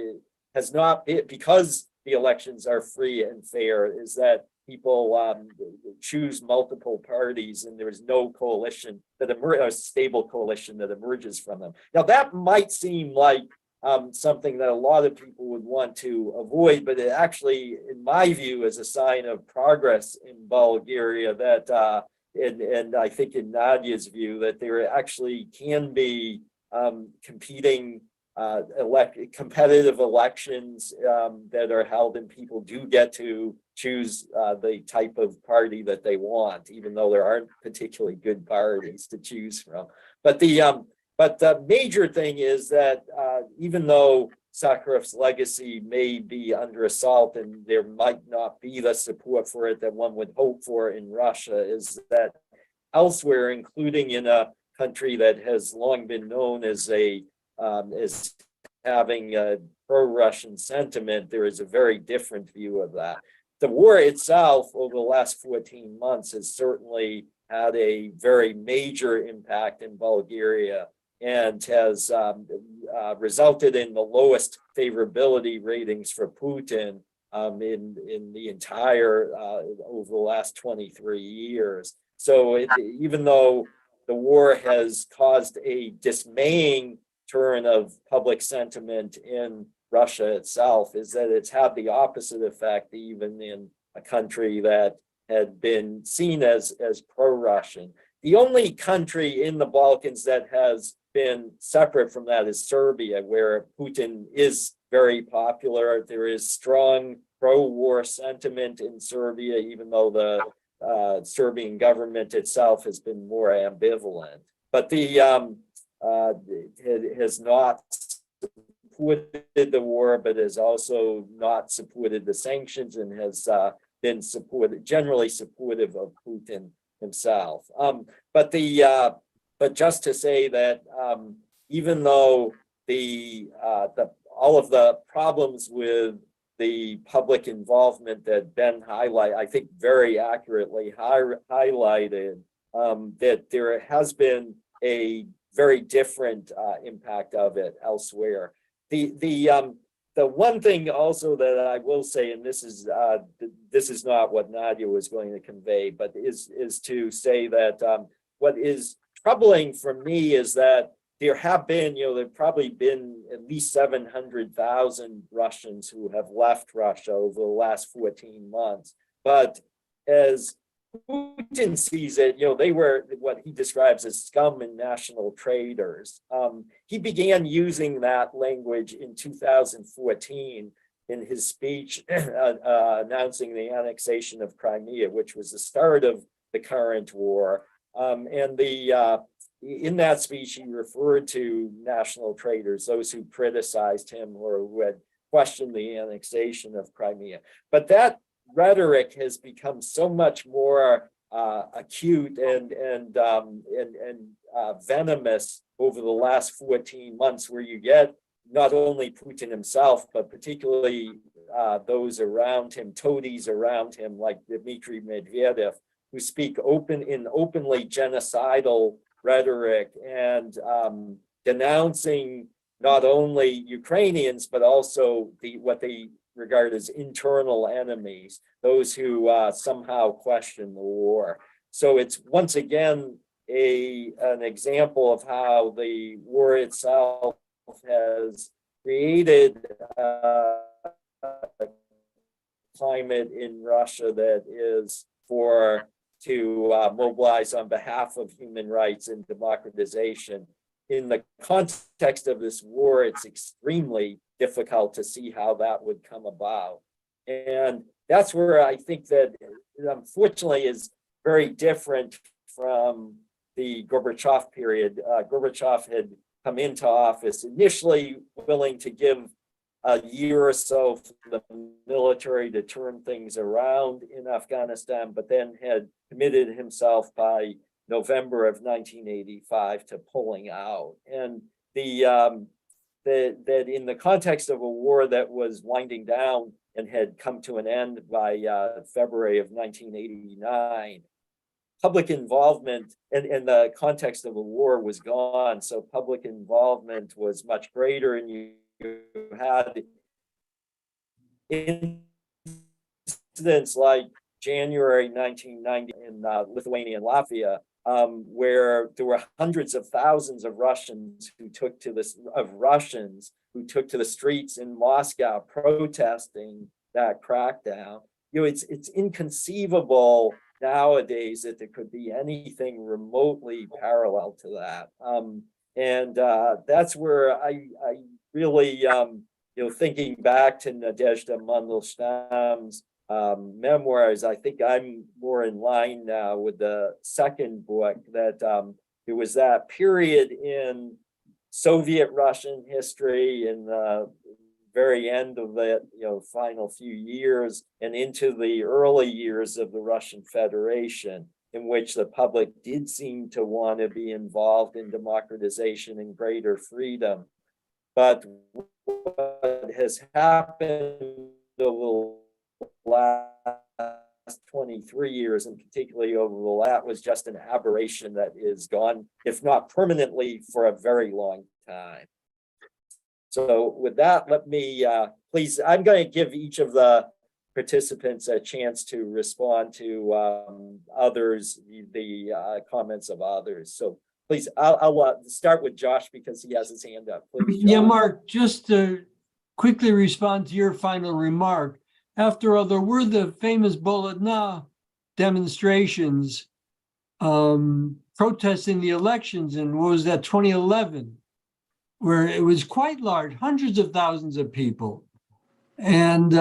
Speaker 1: has not been, because the elections are free and fair, is that people choose multiple parties and there is no coalition that a stable coalition that emerges from them. Now that might seem like something that a lot of people would want to avoid, but it actually, in my view, is a sign of progress in Bulgaria that, and I think in Nadia's view, that there actually can be competing competitive elections that are held and people do get to choose the type of party that they want, even though there aren't particularly good parties to choose from. But the major thing is that even though Sakharov's legacy may be under assault and there might not be the support for it that one would hope for in Russia, is that elsewhere, including in a country that has long been known as having a pro-Russian sentiment, there is a very different view of that. The war itself over the last 14 months has certainly had a very major impact in Bulgaria and has resulted in the lowest favorability ratings for Putin in the entire over the last 23 years. So even though the war has caused a dismaying turn of public sentiment in Russia itself, is that it's had the opposite effect even in a country that had been seen as pro-Russian. The only country in the Balkans that has been separate from that is Serbia, where Putin is very popular. There is strong pro-war sentiment in Serbia, even though the Serbian government itself has been more ambivalent. But it has not supported the war, but has also not supported the sanctions and has been generally supportive of Putin himself. But just to say that even though all of the problems with the public involvement that Ben I think very accurately highlighted, that there has been a very different impact of it elsewhere. The one thing also that I will say, and this is not what Nadia was going to convey, but is to say that what is troubling for me is that there have been, there've probably been at least 700,000 Russians who have left Russia over the last 14 months. But as Putin sees it, they were what he describes as scum and national traitors. He began using that language in 2014 in his speech announcing the annexation of Crimea, which was the start of the current war. In that speech, he referred to national traitors, those who criticized him or who had questioned the annexation of Crimea. But that rhetoric has become so much more acute and venomous over the last 14 months, where you get not only Putin himself, but particularly those around him, toadies around him, like Dmitry Medvedev, who speak openly genocidal rhetoric and denouncing not only Ukrainians, but also what they regard as internal enemies, those who somehow question the war. So it's once again an example of how the war itself has created a climate in Russia that is to mobilize on behalf of human rights and democratization. In the context of this war, it's extremely difficult to see how that would come about. And that's where I think that, unfortunately, is very different from the Gorbachev period. Gorbachev had come into office initially willing to give a year or so for the military to turn things around in Afghanistan, but then had committed himself by November of 1985 to pulling out. And that in the context of a war that was winding down and had come to an end by February of 1989, public involvement and the context of a war was gone. So public involvement was much greater, and you had incidents like January 1990 in Lithuania and Latvia, where there were hundreds of thousands of Russians who took to the streets in Moscow protesting that crackdown. It's inconceivable nowadays that there could be anything remotely parallel to that. And that's where I really, thinking back to Nadezhda Mandelstam's memoirs, I think I'm more in line now with the second book, that it was that period in Soviet Russian history in the very end of the final few years and into the early years of the Russian Federation, in which the public did seem to want to be involved in democratization and greater freedom. But what has happened over the last 23 years, and particularly over the last, was just an aberration that is gone, if not permanently, for a very long time. So with that, let me please, I'm going to give each of the participants a chance to respond to others, the comments of others. So please, I'll start with Josh because he has his hand up. Please,
Speaker 4: Yeah,
Speaker 1: Josh.
Speaker 4: Mark, just to quickly respond to your final remark. After all, there were the famous Bolotna demonstrations protesting the elections in, what was that, 2011, where it was quite large, hundreds of thousands of people. And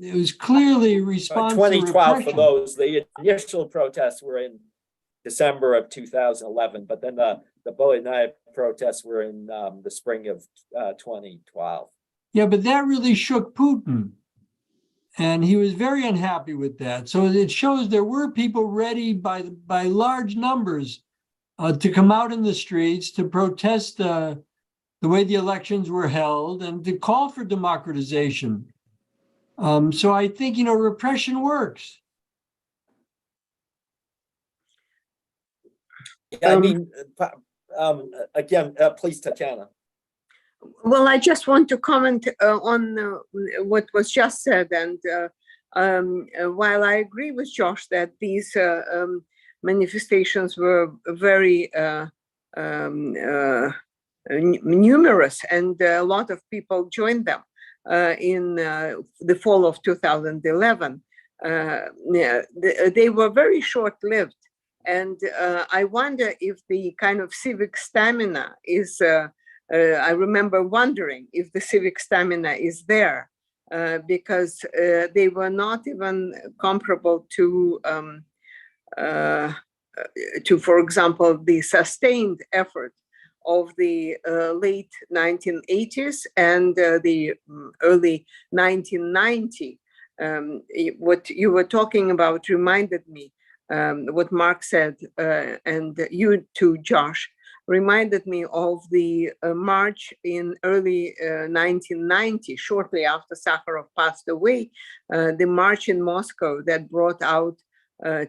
Speaker 4: it was clearly a response to
Speaker 1: 2012 for
Speaker 4: repression.
Speaker 1: those. The initial protests were in December of 2011, but then the Bolotnaya protests were in the spring of 2012.
Speaker 4: Yeah, but that really shook Putin. And he was very unhappy with that. So it shows there were people ready by large numbers to come out in the streets to protest the way the elections were held and to call for democratization. So I think, repression works.
Speaker 1: Yeah, I mean, again, please, Tatiana.
Speaker 3: Well, I just want to comment on what was just said. And while I agree with Josh that these manifestations were very numerous and a lot of people joined them in the fall of 2011, they were very short-lived. And I wonder if the kind of civic stamina is I remember wondering if the civic stamina is there because they were not even comparable to, for example, the sustained effort of the late 1980s and the early 1990s. What you were talking about reminded me, what Mark said, and you too, Josh, reminded me of the march in early 1990, shortly after Sakharov passed away, the march in Moscow that brought out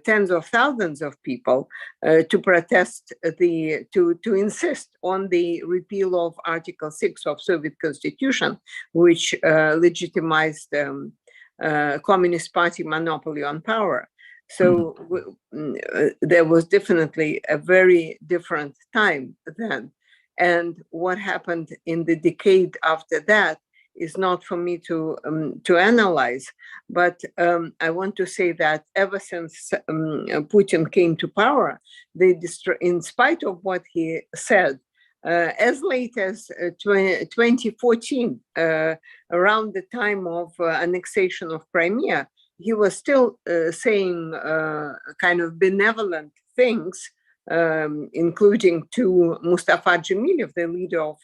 Speaker 3: tens of thousands of people to protest to insist on the repeal of Article 6 of Soviet Constitution, which legitimized Communist Party monopoly on power. So there was definitely a very different time then. And what happened in the decade after that is not for me to analyze. But I want to say that ever since Putin came to power, in spite of what he said, as late as 2014, around the time of annexation of Crimea, he was still saying kind of benevolent things, including to Mustafa Dzhemiliev, the leader of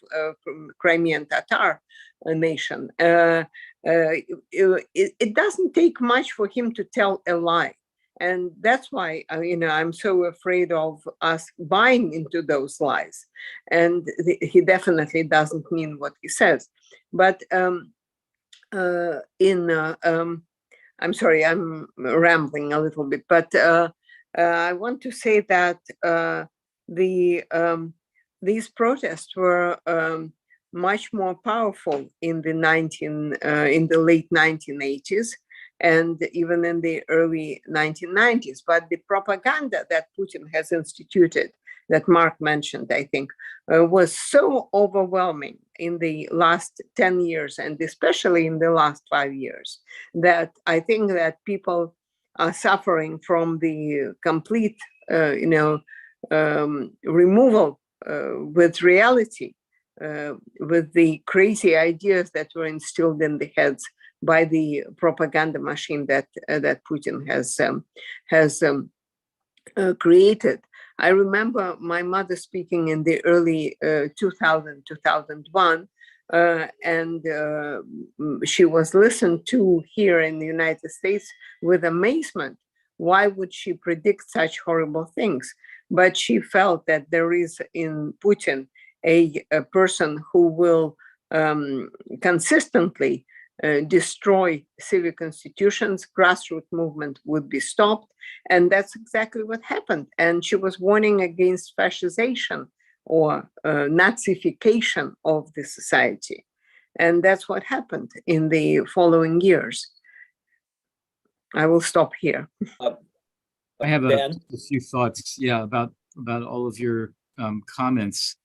Speaker 3: Crimean Tatar nation. It doesn't take much for him to tell a lie. And that's why, I'm so afraid of us buying into those lies. And he definitely doesn't mean what he says. But I'm sorry, I'm rambling a little bit, but I want to say that these protests were much more powerful in the late 1980s and even in the early 1990s. But the propaganda that Putin has instituted, that Mark mentioned, I think, was so overwhelming in the last 10 years, and especially in the last 5 years, that I think that people are suffering from the complete, removal with reality, with the crazy ideas that were instilled in the heads by the propaganda machine that Putin has created. I remember my mother speaking in the early 2001, and she was listened to here in the United States with amazement. Why would she predict such horrible things? But she felt that there is in Putin a person who will consistently destroy civic institutions, grassroots movement would be stopped. And that's exactly what happened. And she was warning against fascization or Nazification of the society. And that's what happened in the following years. I will stop here.
Speaker 2: I have a
Speaker 1: Ben?
Speaker 2: few thoughts, yeah, about all of your comments.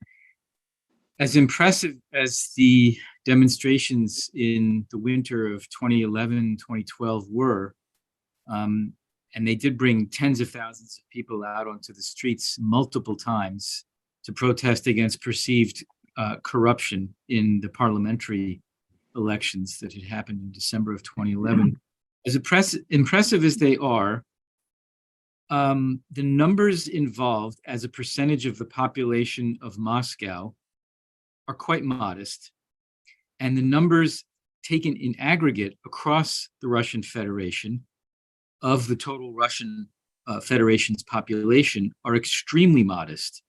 Speaker 2: As impressive as the demonstrations in the winter of 2011, 2012 were, and they did bring tens of thousands of people out onto the streets multiple times to protest against perceived corruption in the parliamentary elections that had happened in December of 2011. As impressive as they are, the numbers involved as a percentage of the population of Moscow are quite modest, and the numbers taken in aggregate across the Russian Federation of the total Russian Federation's population are extremely modest.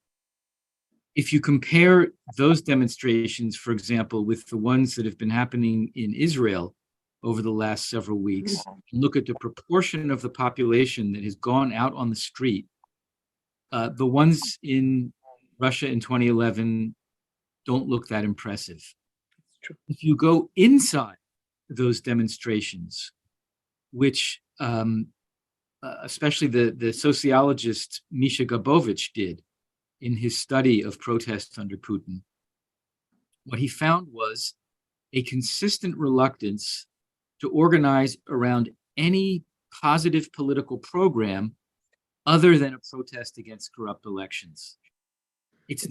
Speaker 2: If you compare those demonstrations, for example, with the ones that have been happening in Israel over the last several weeks, and look at the proportion of the population that has gone out on the street, the ones in Russia in 2011 don't look that impressive. If you go inside those demonstrations, which especially the sociologist Misha Gabovich did in his study of protests under Putin, what he found was a consistent reluctance to organize around any positive political program other than a protest against corrupt elections. It's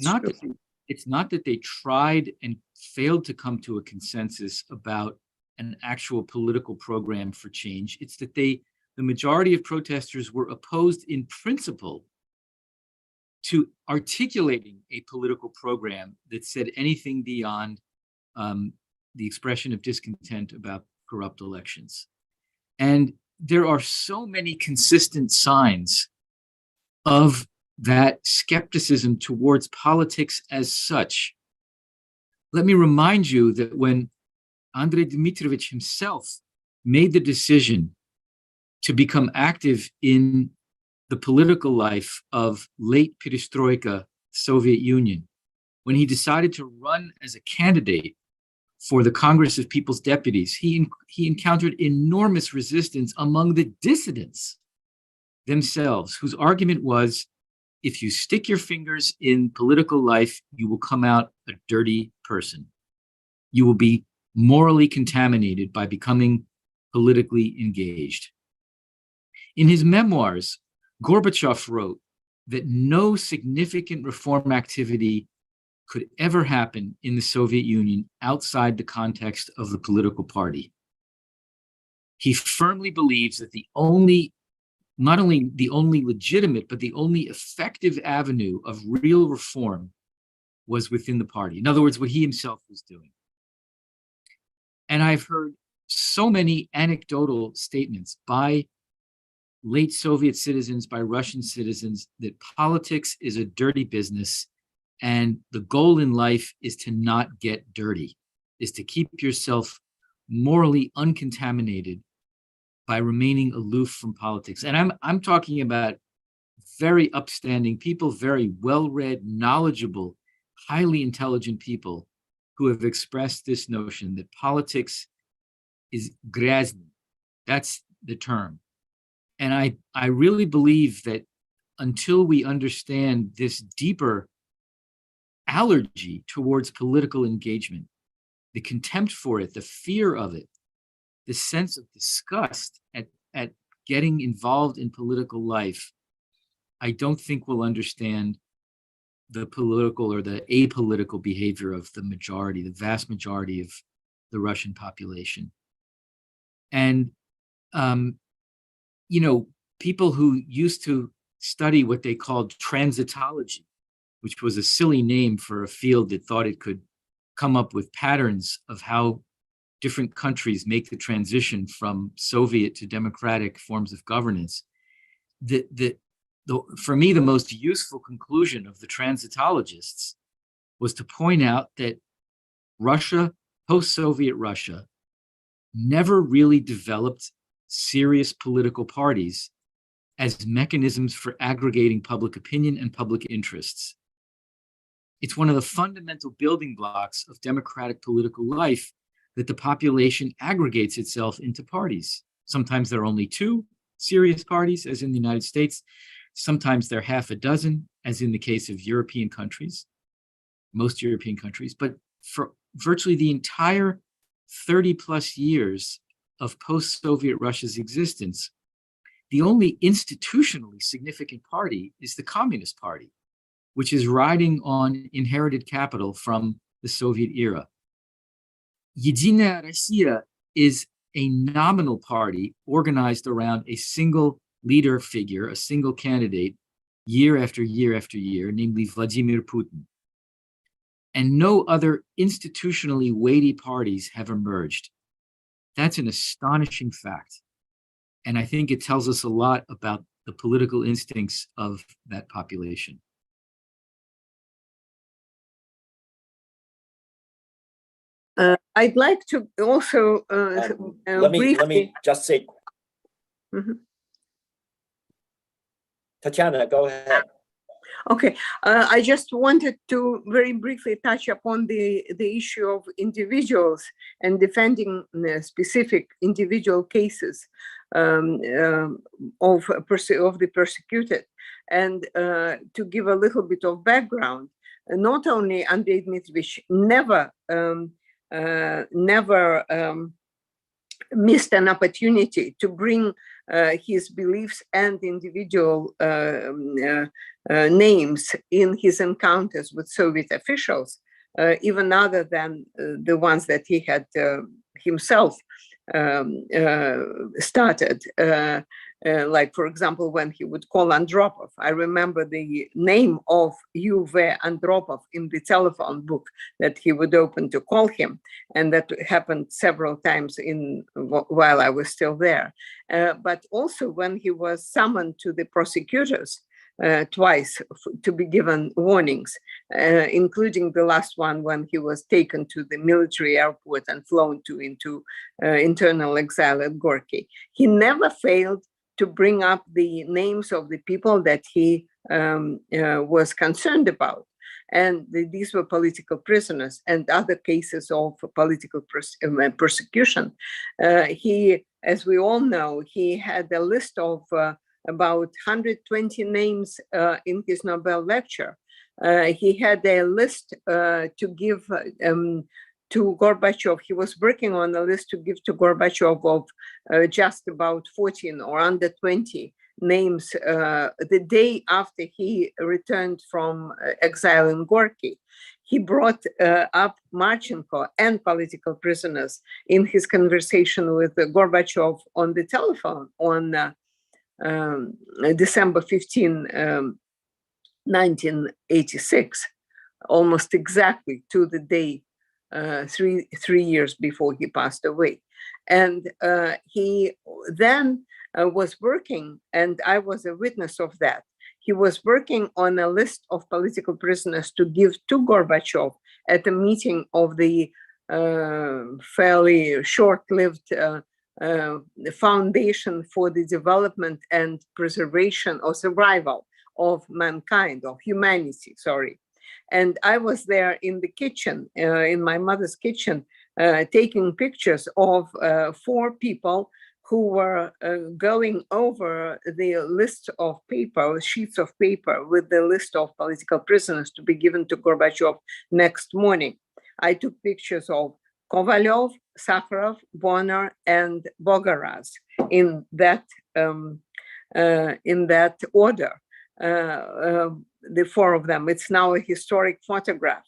Speaker 2: not that they tried and failed to come to a consensus about an actual political program for change. It's that the majority of protesters were opposed in principle to articulating a political program that said anything beyond the expression of discontent about corrupt elections. And there are so many consistent signs of that skepticism towards politics as such. Let me remind you that when Andrei Dmitrievich himself made the decision to become active in the political life of late perestroika Soviet Union, when he decided to run as a candidate for the Congress of People's Deputies, he encountered enormous resistance among the dissidents themselves, whose argument was, if you stick your fingers in political life, you will come out a dirty person. You will be morally contaminated by becoming politically engaged. In his memoirs, Gorbachev wrote that no significant reform activity could ever happen in the Soviet Union outside the context of the political party. He firmly believes that not only the only legitimate, but the only effective avenue of real reform was within the party. In other words, what he himself was doing. And I've heard so many anecdotal statements by late Soviet citizens, by Russian citizens, that politics is a dirty business, and the goal in life is to not get dirty, is to keep yourself morally uncontaminated by remaining aloof from politics. And I'm talking about very upstanding people, very well-read, knowledgeable, highly intelligent people who have expressed this notion that politics is grazny. That's the term. And I really believe that until we understand this deeper allergy towards political engagement, the contempt for it, the fear of it, the sense of disgust at getting involved in political life, I don't think we'll understand the political or the apolitical behavior of the majority, the vast majority of the Russian population. And, people who used to study what they called transitology, which was a silly name for a field that thought it could come up with patterns of how different countries make the transition from Soviet to democratic forms of governance. For me, the most useful conclusion of the transitologists was to point out that Russia, post-Soviet Russia, never really developed serious political parties as mechanisms for aggregating public opinion and public interests. It's one of the fundamental building blocks of democratic political life that the population aggregates itself into parties. Sometimes there are only two serious parties, as in the United States. Sometimes there are half a dozen, as in the case of European countries, most European countries. But for virtually the entire 30 plus years of post-Soviet Russia's existence, the only institutionally significant party is the Communist Party, which is riding on inherited capital from the Soviet era. Единая Россия is a nominal party organized around a single leader figure, a single candidate, year after year after year, namely Vladimir Putin. And no other institutionally weighty parties have emerged. That's an astonishing fact. And I think it tells us a lot about the political instincts of that population.
Speaker 3: I'd like to also
Speaker 1: let me just say,
Speaker 3: Mhm.
Speaker 1: Tatiana, go ahead.
Speaker 3: Okay, I just wanted to very briefly touch upon the issue of individuals and defending specific individual cases of the persecuted, and to give a little bit of background. Not only Andrei Dmitrievich never missed an opportunity to bring his beliefs and individual names in his encounters with Soviet officials, even other than the ones that he had himself started. Like, for example, when he would call Andropov. I remember the name of U.V. Andropov in the telephone book that he would open to call him. And that happened several times while I was still there. But also when he was summoned to the prosecutors twice to be given warnings, including the last one when he was taken to the military airport and flown into internal exile at Gorky. He never failed to bring up the names of the people that he was concerned about. And these were political prisoners and other cases of political persecution. He, as we all know, he had a list of about 120 names in his Nobel lecture. He had a list to give to Gorbachev. He was working on a list to give to Gorbachev of just about 14 or under 20 names the day after he returned from exile in Gorky. He brought up Marchenko and political prisoners in his conversation with Gorbachev on the telephone on December 15, 1986, almost exactly to the day 3 years before he passed away. And he then was working, and I was a witness of that. He was working on a list of political prisoners to give to Gorbachev at a meeting of the fairly short-lived Foundation for the Development and Preservation or Survival of Mankind, of Humanity, sorry. And I was there in the kitchen, in my mother's kitchen, taking pictures of 4 people who were going over the list of paper, sheets of paper with the list of political prisoners to be given to Gorbachev next morning. I took pictures of Kovalyov, Sakharov, Bonner, and Bogoraz in that order. The 4 of them. It's now a historic photograph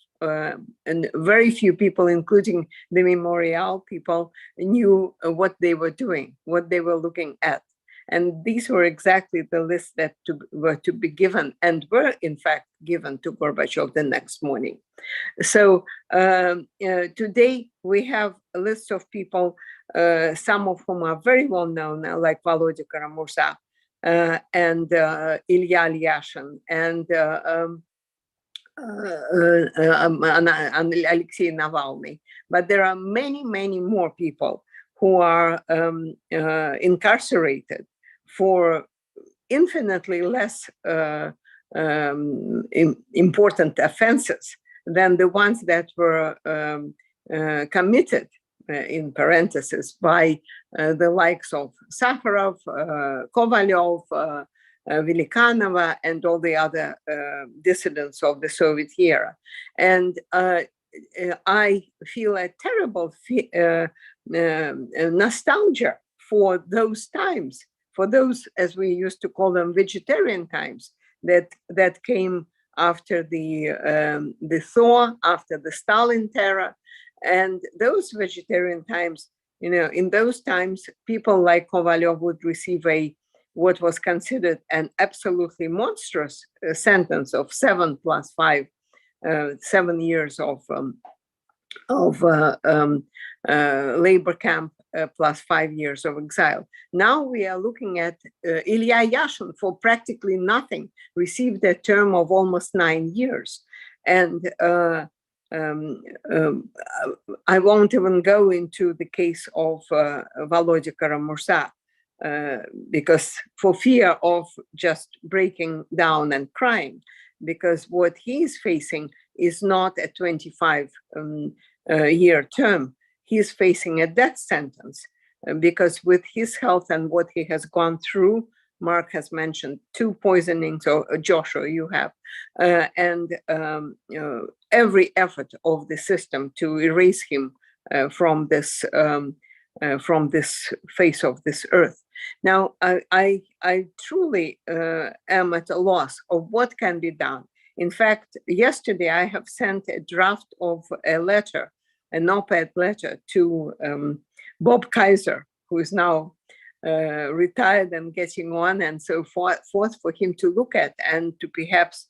Speaker 3: and very few people, including the Memorial people, knew what they were doing, what they were looking at. And these were exactly the lists that were to be given, and were in fact given to Gorbachev the next morning. So today we have a list of people, some of whom are very well known, like Volodya Karamurza and Ilya Alyashin and Alexei Navalny. But there are many, many more people who are incarcerated for infinitely less important offenses than the ones that were committed, in parentheses, by the likes of Sakharov, Kovalyov, Velikanova, and all the other dissidents of the Soviet era. And I feel a terrible nostalgia for those times, for those, as we used to call them, vegetarian times that came after the thaw, after the Stalin terror. And those vegetarian times, you know, in those times, people like Kovalyov would receive what was considered an absolutely monstrous sentence of 7 + 5, 7 years of labor camp plus 5 years of exile. Now we are looking at Ilya Yashin, for practically nothing, received a term of almost 9 years. And I won't even go into the case of Volodya Karamurza, because for fear of just breaking down and crying, because what he is facing is not a 25-year term. He is facing a death sentence, because with his health and what he has gone through, Mark has mentioned 2 poisonings, or Joshua, you have, and every effort of the system to erase him from this face of this earth. Now, I truly am at a loss of what can be done. In fact, yesterday I have sent a draft of a letter, an op-ed letter, to Bob Kaiser, who is now retired and getting on, and so forth, for him to look at and to perhaps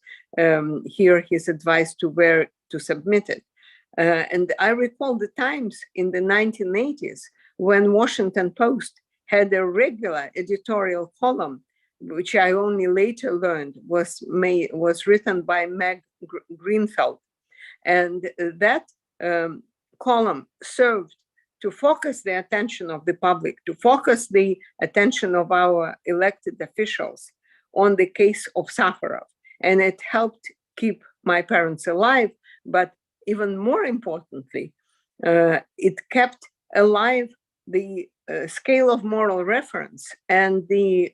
Speaker 3: hear his advice to where to submit it. And I recall the times in the 1980s when Washington Post had a regular editorial column, which I only later learned was written by Meg Greenfeld. And that column served to focus the attention of the public, to focus the attention of our elected officials on the case of Sakharov. And it helped keep my parents alive, but even more importantly, it kept alive the scale of moral reference and the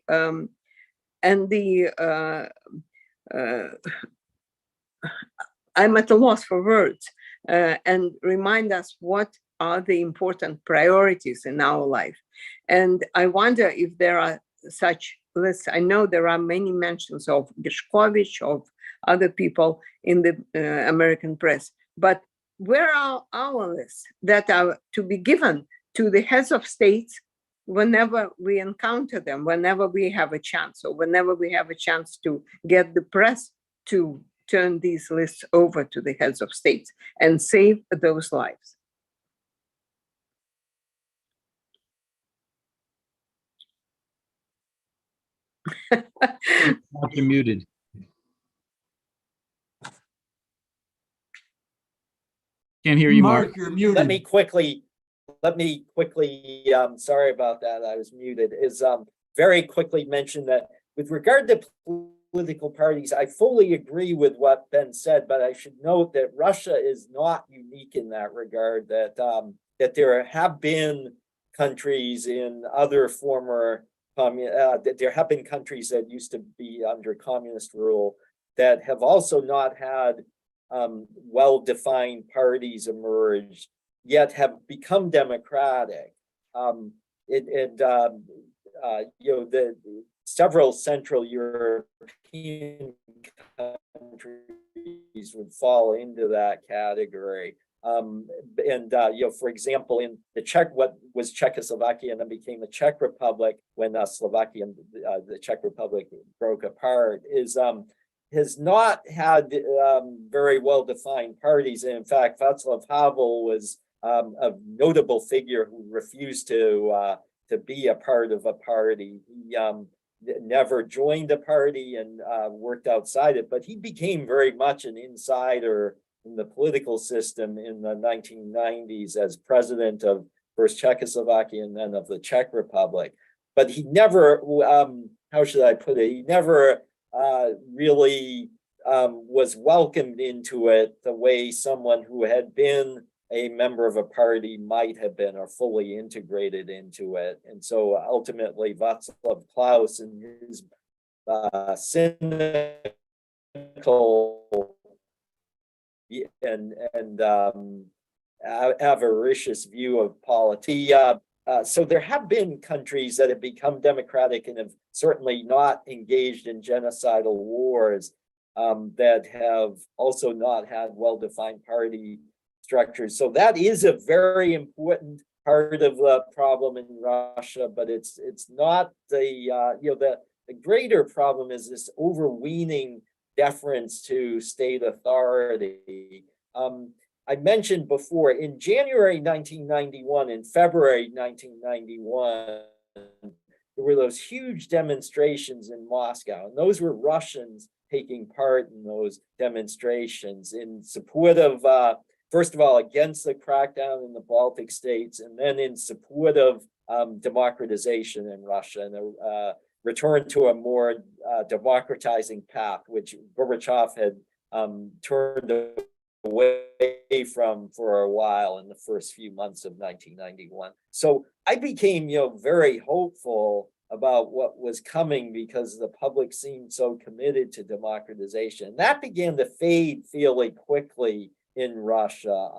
Speaker 3: I'm at a loss for words, and remind us what are the important priorities in our life. And I wonder if there are such lists. I know there are many mentions of Gershkovich, of other people in the American press, but where are our lists that are to be given to the heads of states whenever we encounter them, whenever we have a chance, or whenever we have a chance to get the press to turn these lists over to the heads of states and save those lives?
Speaker 2: You're muted. Can't hear you, Mark.
Speaker 4: You're muted.
Speaker 1: Let me quickly, sorry about that, I was muted, very quickly mention that with regard to political parties, I fully agree with what Ben said, but I should note that Russia is not unique in that regard, that there have been countries in other former, that there have been countries that used to be under communist rule that have also not had well-defined parties emerge, yet have become democratic. several Central European countries would fall into that category. For example, in the what was Czechoslovakia and then became the Czech Republic when Slovakia and the Czech Republic broke apart, has not had very well-defined parties. And in fact, Václav Havel was a notable figure who refused to be a part of a party. He never joined a party and worked outside it, but he became very much an insider in the political system in the 1990s as president of first Czechoslovakia and then of the Czech Republic. But he never, how should I put it? He never really was welcomed into it the way someone who had been a member of a party might have been or fully integrated into it. And so ultimately Václav Klaus and his cynical and avaricious view of politics. So there have been countries that have become democratic and have certainly not engaged in genocidal wars that have also not had well-defined party structures. So that is a very important part of the problem in Russia, but it's not the greater problem is this overweening deference to state authority. I mentioned before, in January 1991, in February 1991, there were those huge demonstrations in Moscow, and those were Russians taking part in those demonstrations in support of, first of all, against the crackdown in the Baltic states, and then in support of democratization in Russia and a return to a more democratizing path, which Gorbachev had turned away from for a while in the first few months of 1991. So I became, very hopeful about what was coming because the public seemed so committed to democratization. That began to fade fairly quickly in Russia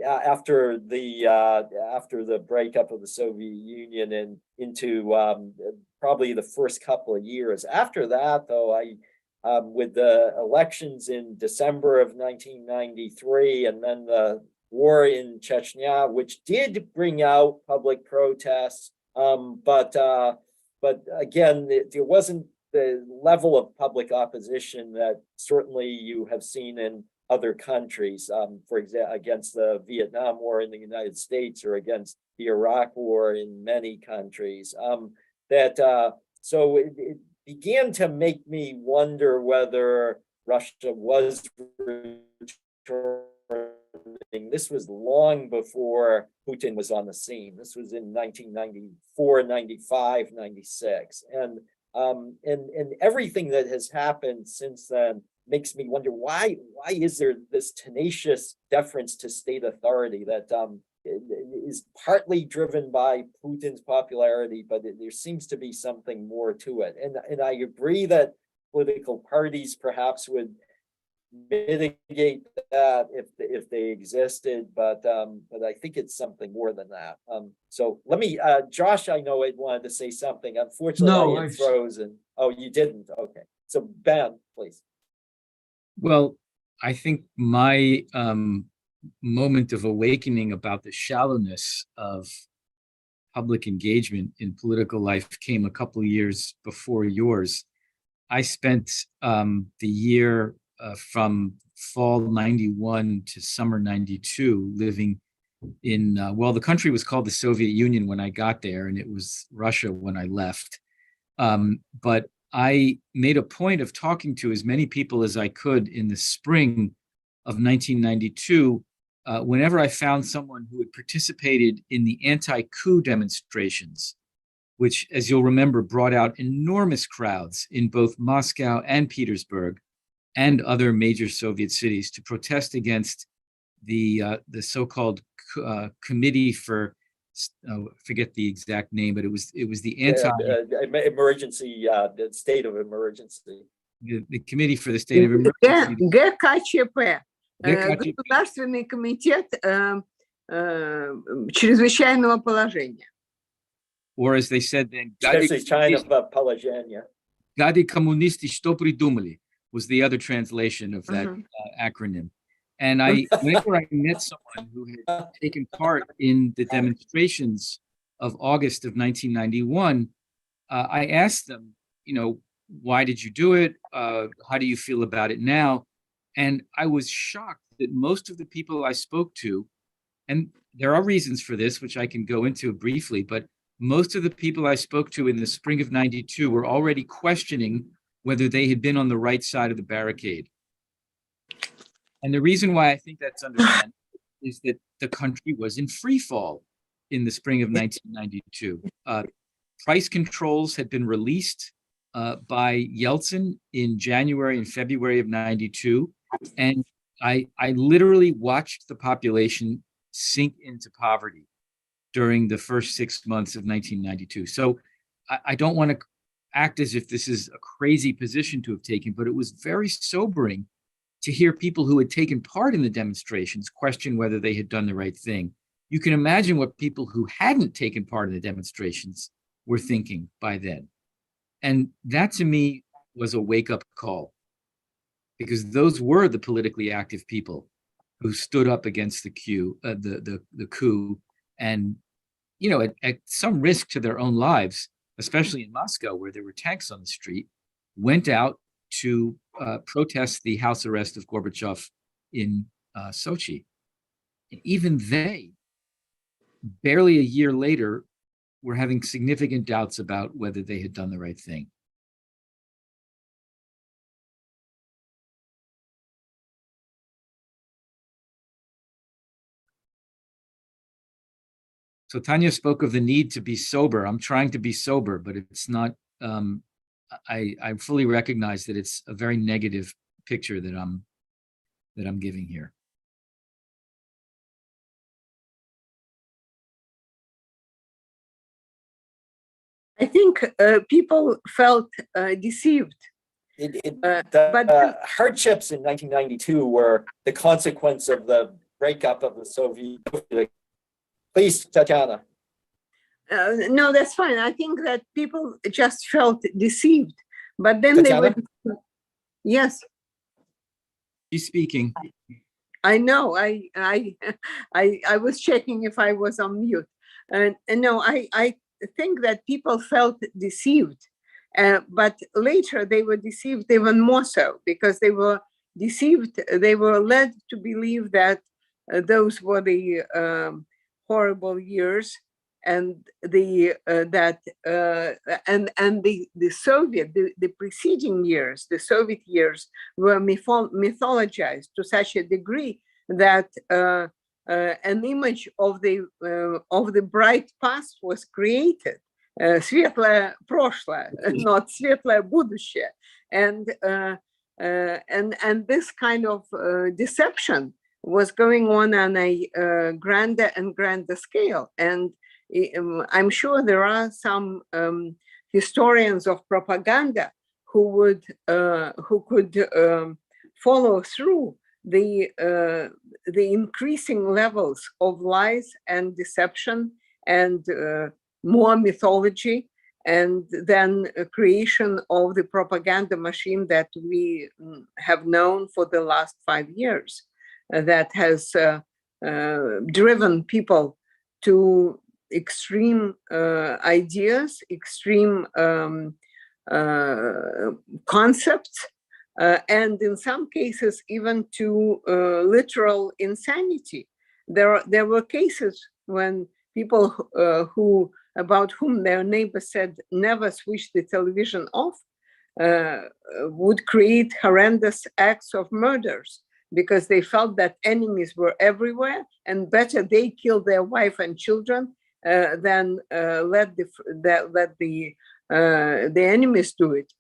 Speaker 1: after the breakup of the Soviet Union and into probably the first couple of years. After that, though, with the elections in December of 1993 and then the war in Chechnya, which did bring out public protests, but again, there wasn't the level of public opposition that certainly you have seen in other countries, for example, against the Vietnam War in the United States or against the Iraq War in many countries. So it began to make me wonder whether Russia was returning. This was long before Putin was on the scene. This was in 1994, 95, 96. And everything that has happened since then makes me wonder why is there this tenacious deference to state authority that is partly driven by Putin's popularity, but there seems to be something more to it. And I agree that political parties perhaps would mitigate that if they existed, but I think it's something more than that. So let me, Josh, I know I wanted to say something. Unfortunately, I had frozen. Oh, you didn't? Okay. So Ben, please.
Speaker 2: Well, I think my moment of awakening about the shallowness of public engagement in political life came a couple of years before yours. I spent the year from fall 91 to summer 92 living in, well, the country was called the Soviet Union when I got there, and it was Russia when I left. But I made a point of talking to as many people as I could in the spring of 1992, whenever I found someone who had participated in the anti-coup demonstrations, which, as you'll remember, brought out enormous crowds in both Moscow and Petersburg and other major Soviet cities to protest against the so-called Committee for, forget the exact name, but it was the
Speaker 1: emergency, the state of emergency.
Speaker 2: The Committee for the State of Emergency.
Speaker 3: ГКЧП. Государственный комитет чрезвычайного положения.
Speaker 2: or as they said then,
Speaker 1: Especially China of Polozhenia.
Speaker 2: Gadi Komunisti что придумали was the other translation of that acronym. And whenever I met someone who had taken part in the demonstrations of August of 1991, I asked them, why did you do it? How do you feel about it now? And I was shocked that most of the people I spoke to, and there are reasons for this, which I can go into briefly, but most of the people I spoke to in the spring of 92 were already questioning whether they had been on the right side of the barricade. And the reason why I think that's understandable is that the country was in free fall in the spring of 1992. Price controls had been released by Yeltsin in January and February of 92. And I literally watched the population sink into poverty during the first 6 months of 1992. So I don't want to act as if this is a crazy position to have taken, but it was very sobering to hear people who had taken part in the demonstrations question whether they had done the right thing. You can imagine what people who hadn't taken part in the demonstrations were thinking by then. And that to me was a wake-up call, because those were the politically active people who stood up against the coup, and at some risk to their own lives, especially in Moscow where there were tanks on the street, went out to protest the house arrest of Gorbachev in Sochi. And even they, barely a year later, were having significant doubts about whether they had done the right thing. So Tanya spoke of the need to be sober. I'm trying to be sober, but it's not, I fully recognize that it's a very negative picture that I'm giving here.
Speaker 3: I think people felt deceived.
Speaker 1: The hardships in 1992 were the consequence of the breakup of the Soviet Union. Please, Tatiana.
Speaker 3: No, that's fine. I think that people just felt deceived, but then
Speaker 1: Tatiana?
Speaker 3: they were. Yes.
Speaker 2: She's speaking.
Speaker 3: I know. I was checking if I was on mute. And no, I think that people felt deceived, but later they were deceived even more so, because they were deceived. They were led to believe that those were the horrible years, and the preceding years, the Soviet years, were mythologized to such a degree that an image of the bright past was created, светлое прошлое, not светлое будущее, and this kind of deception was going on a grander and grander scale. And I'm sure there are some historians of propaganda who could follow through the increasing levels of lies and deception and more mythology, and then a creation of the propaganda machine that we have known for the last 5 years, that has driven people to extreme ideas, extreme concepts, and in some cases even to literal insanity. There were cases when people about whom their neighbor said never switch the television off would create horrendous acts of murders, because they felt that enemies were everywhere and better they kill their wife and children than let the enemies do it.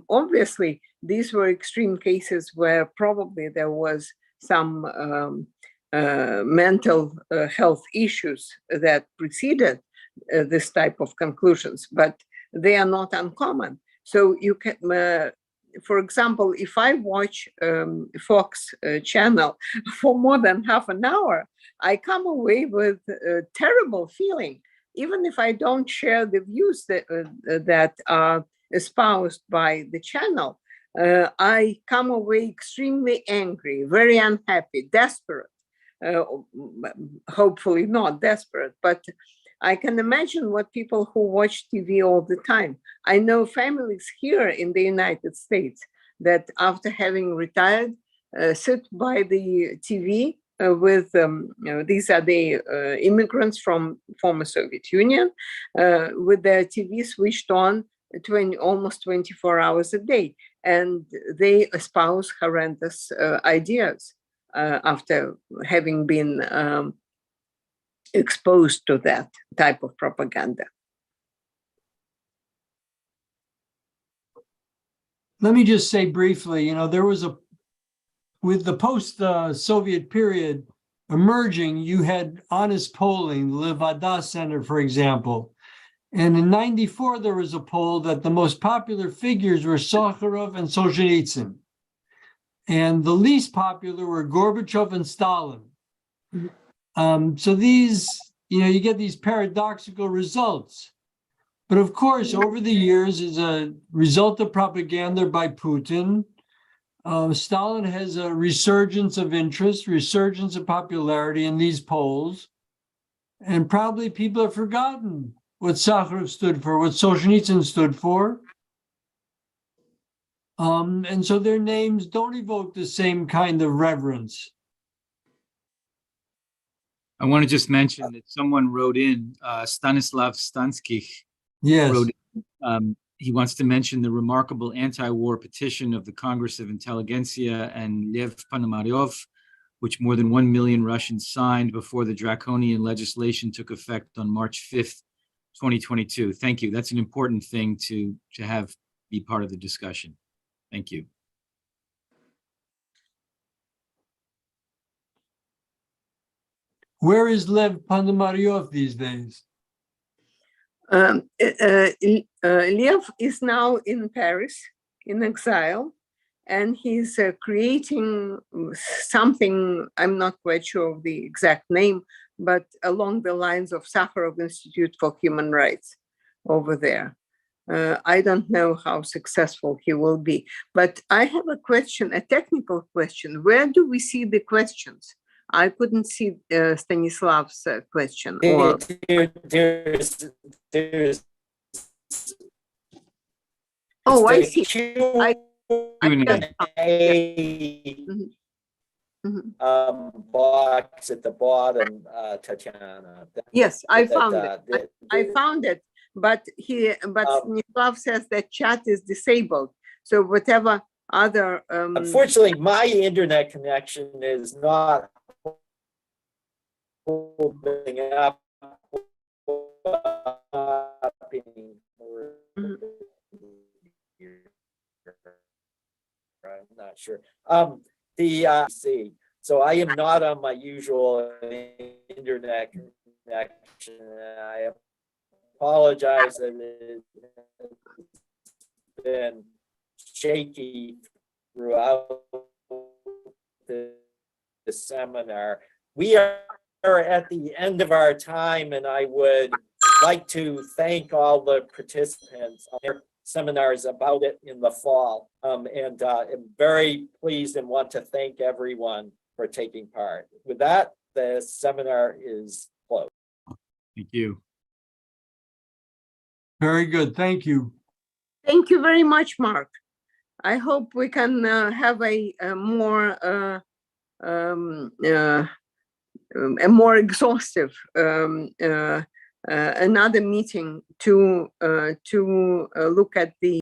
Speaker 3: Obviously, these were extreme cases where probably there was some mental health issues that preceded this type of conclusions, but they are not uncommon. So you can, for example, if I watch Fox channel for more than half an hour, I come away with a terrible feeling even if I don't share the views that are espoused by the channel, I come away extremely angry, very unhappy, desperate. Hopefully not desperate, but I can imagine what people who watch TV all the time. I know families here in the United States that after having retired, sit by the TV with, these are the immigrants from former Soviet Union, with their TV switched on almost 24 hours a day. And they espouse horrendous ideas after having been exposed to that type of propaganda.
Speaker 4: Let me just say briefly, there was with the post-Soviet period emerging, you had honest polling, the Levada Center, for example. And in '94, there was a poll that the most popular figures were Sakharov and Solzhenitsyn. And the least popular were Gorbachev and Stalin. So these, you get these paradoxical results. But of course, over the years, as a result of propaganda by Putin, Stalin has a resurgence of interest, resurgence of popularity in these polls. And probably people have forgotten what Sakharov stood for, what Solzhenitsyn stood for. And so their names don't evoke the same kind of reverence.
Speaker 2: I want to just mention that someone wrote in, Stanislav Stanskich.
Speaker 4: Yes.
Speaker 2: Wrote, he wants to mention the remarkable anti-war petition of the Congress of Intelligentsia and Lev Ponomaryov, which more than 1 million Russians signed before the draconian legislation took effect on March 5th, 2022. Thank you. That's an important thing to have be part of the discussion. Thank you.
Speaker 4: Where is Lev Ponomaryov these days?
Speaker 3: Lev is now in Paris, in exile, and he's creating something, I'm not quite sure of the exact name, but along the lines of Sakharov Institute for Human Rights over there. I don't know how successful he will be, but I have a question, a technical question. Where do we see the questions? I couldn't see Stanislav's question. Or there's oh, I see.
Speaker 1: Box at the bottom, Tatiana.
Speaker 3: Yes, I found it. I found it, but Stanislav says that chat is disabled. So whatever other.
Speaker 1: Unfortunately, my internet connection is not holding up. I'm not sure. So I am not on my usual internet connection. I apologize that it's been shaky throughout the seminar. We are at the end of our time, and I would like to thank all the participants on their seminars about it in the fall. I'm very pleased and want to thank everyone for taking part. With that, the seminar is closed.
Speaker 2: Thank you.
Speaker 4: Very good. Thank you.
Speaker 3: Thank you very much, Mark. I hope we can have a more exhaustive another meeting to look at the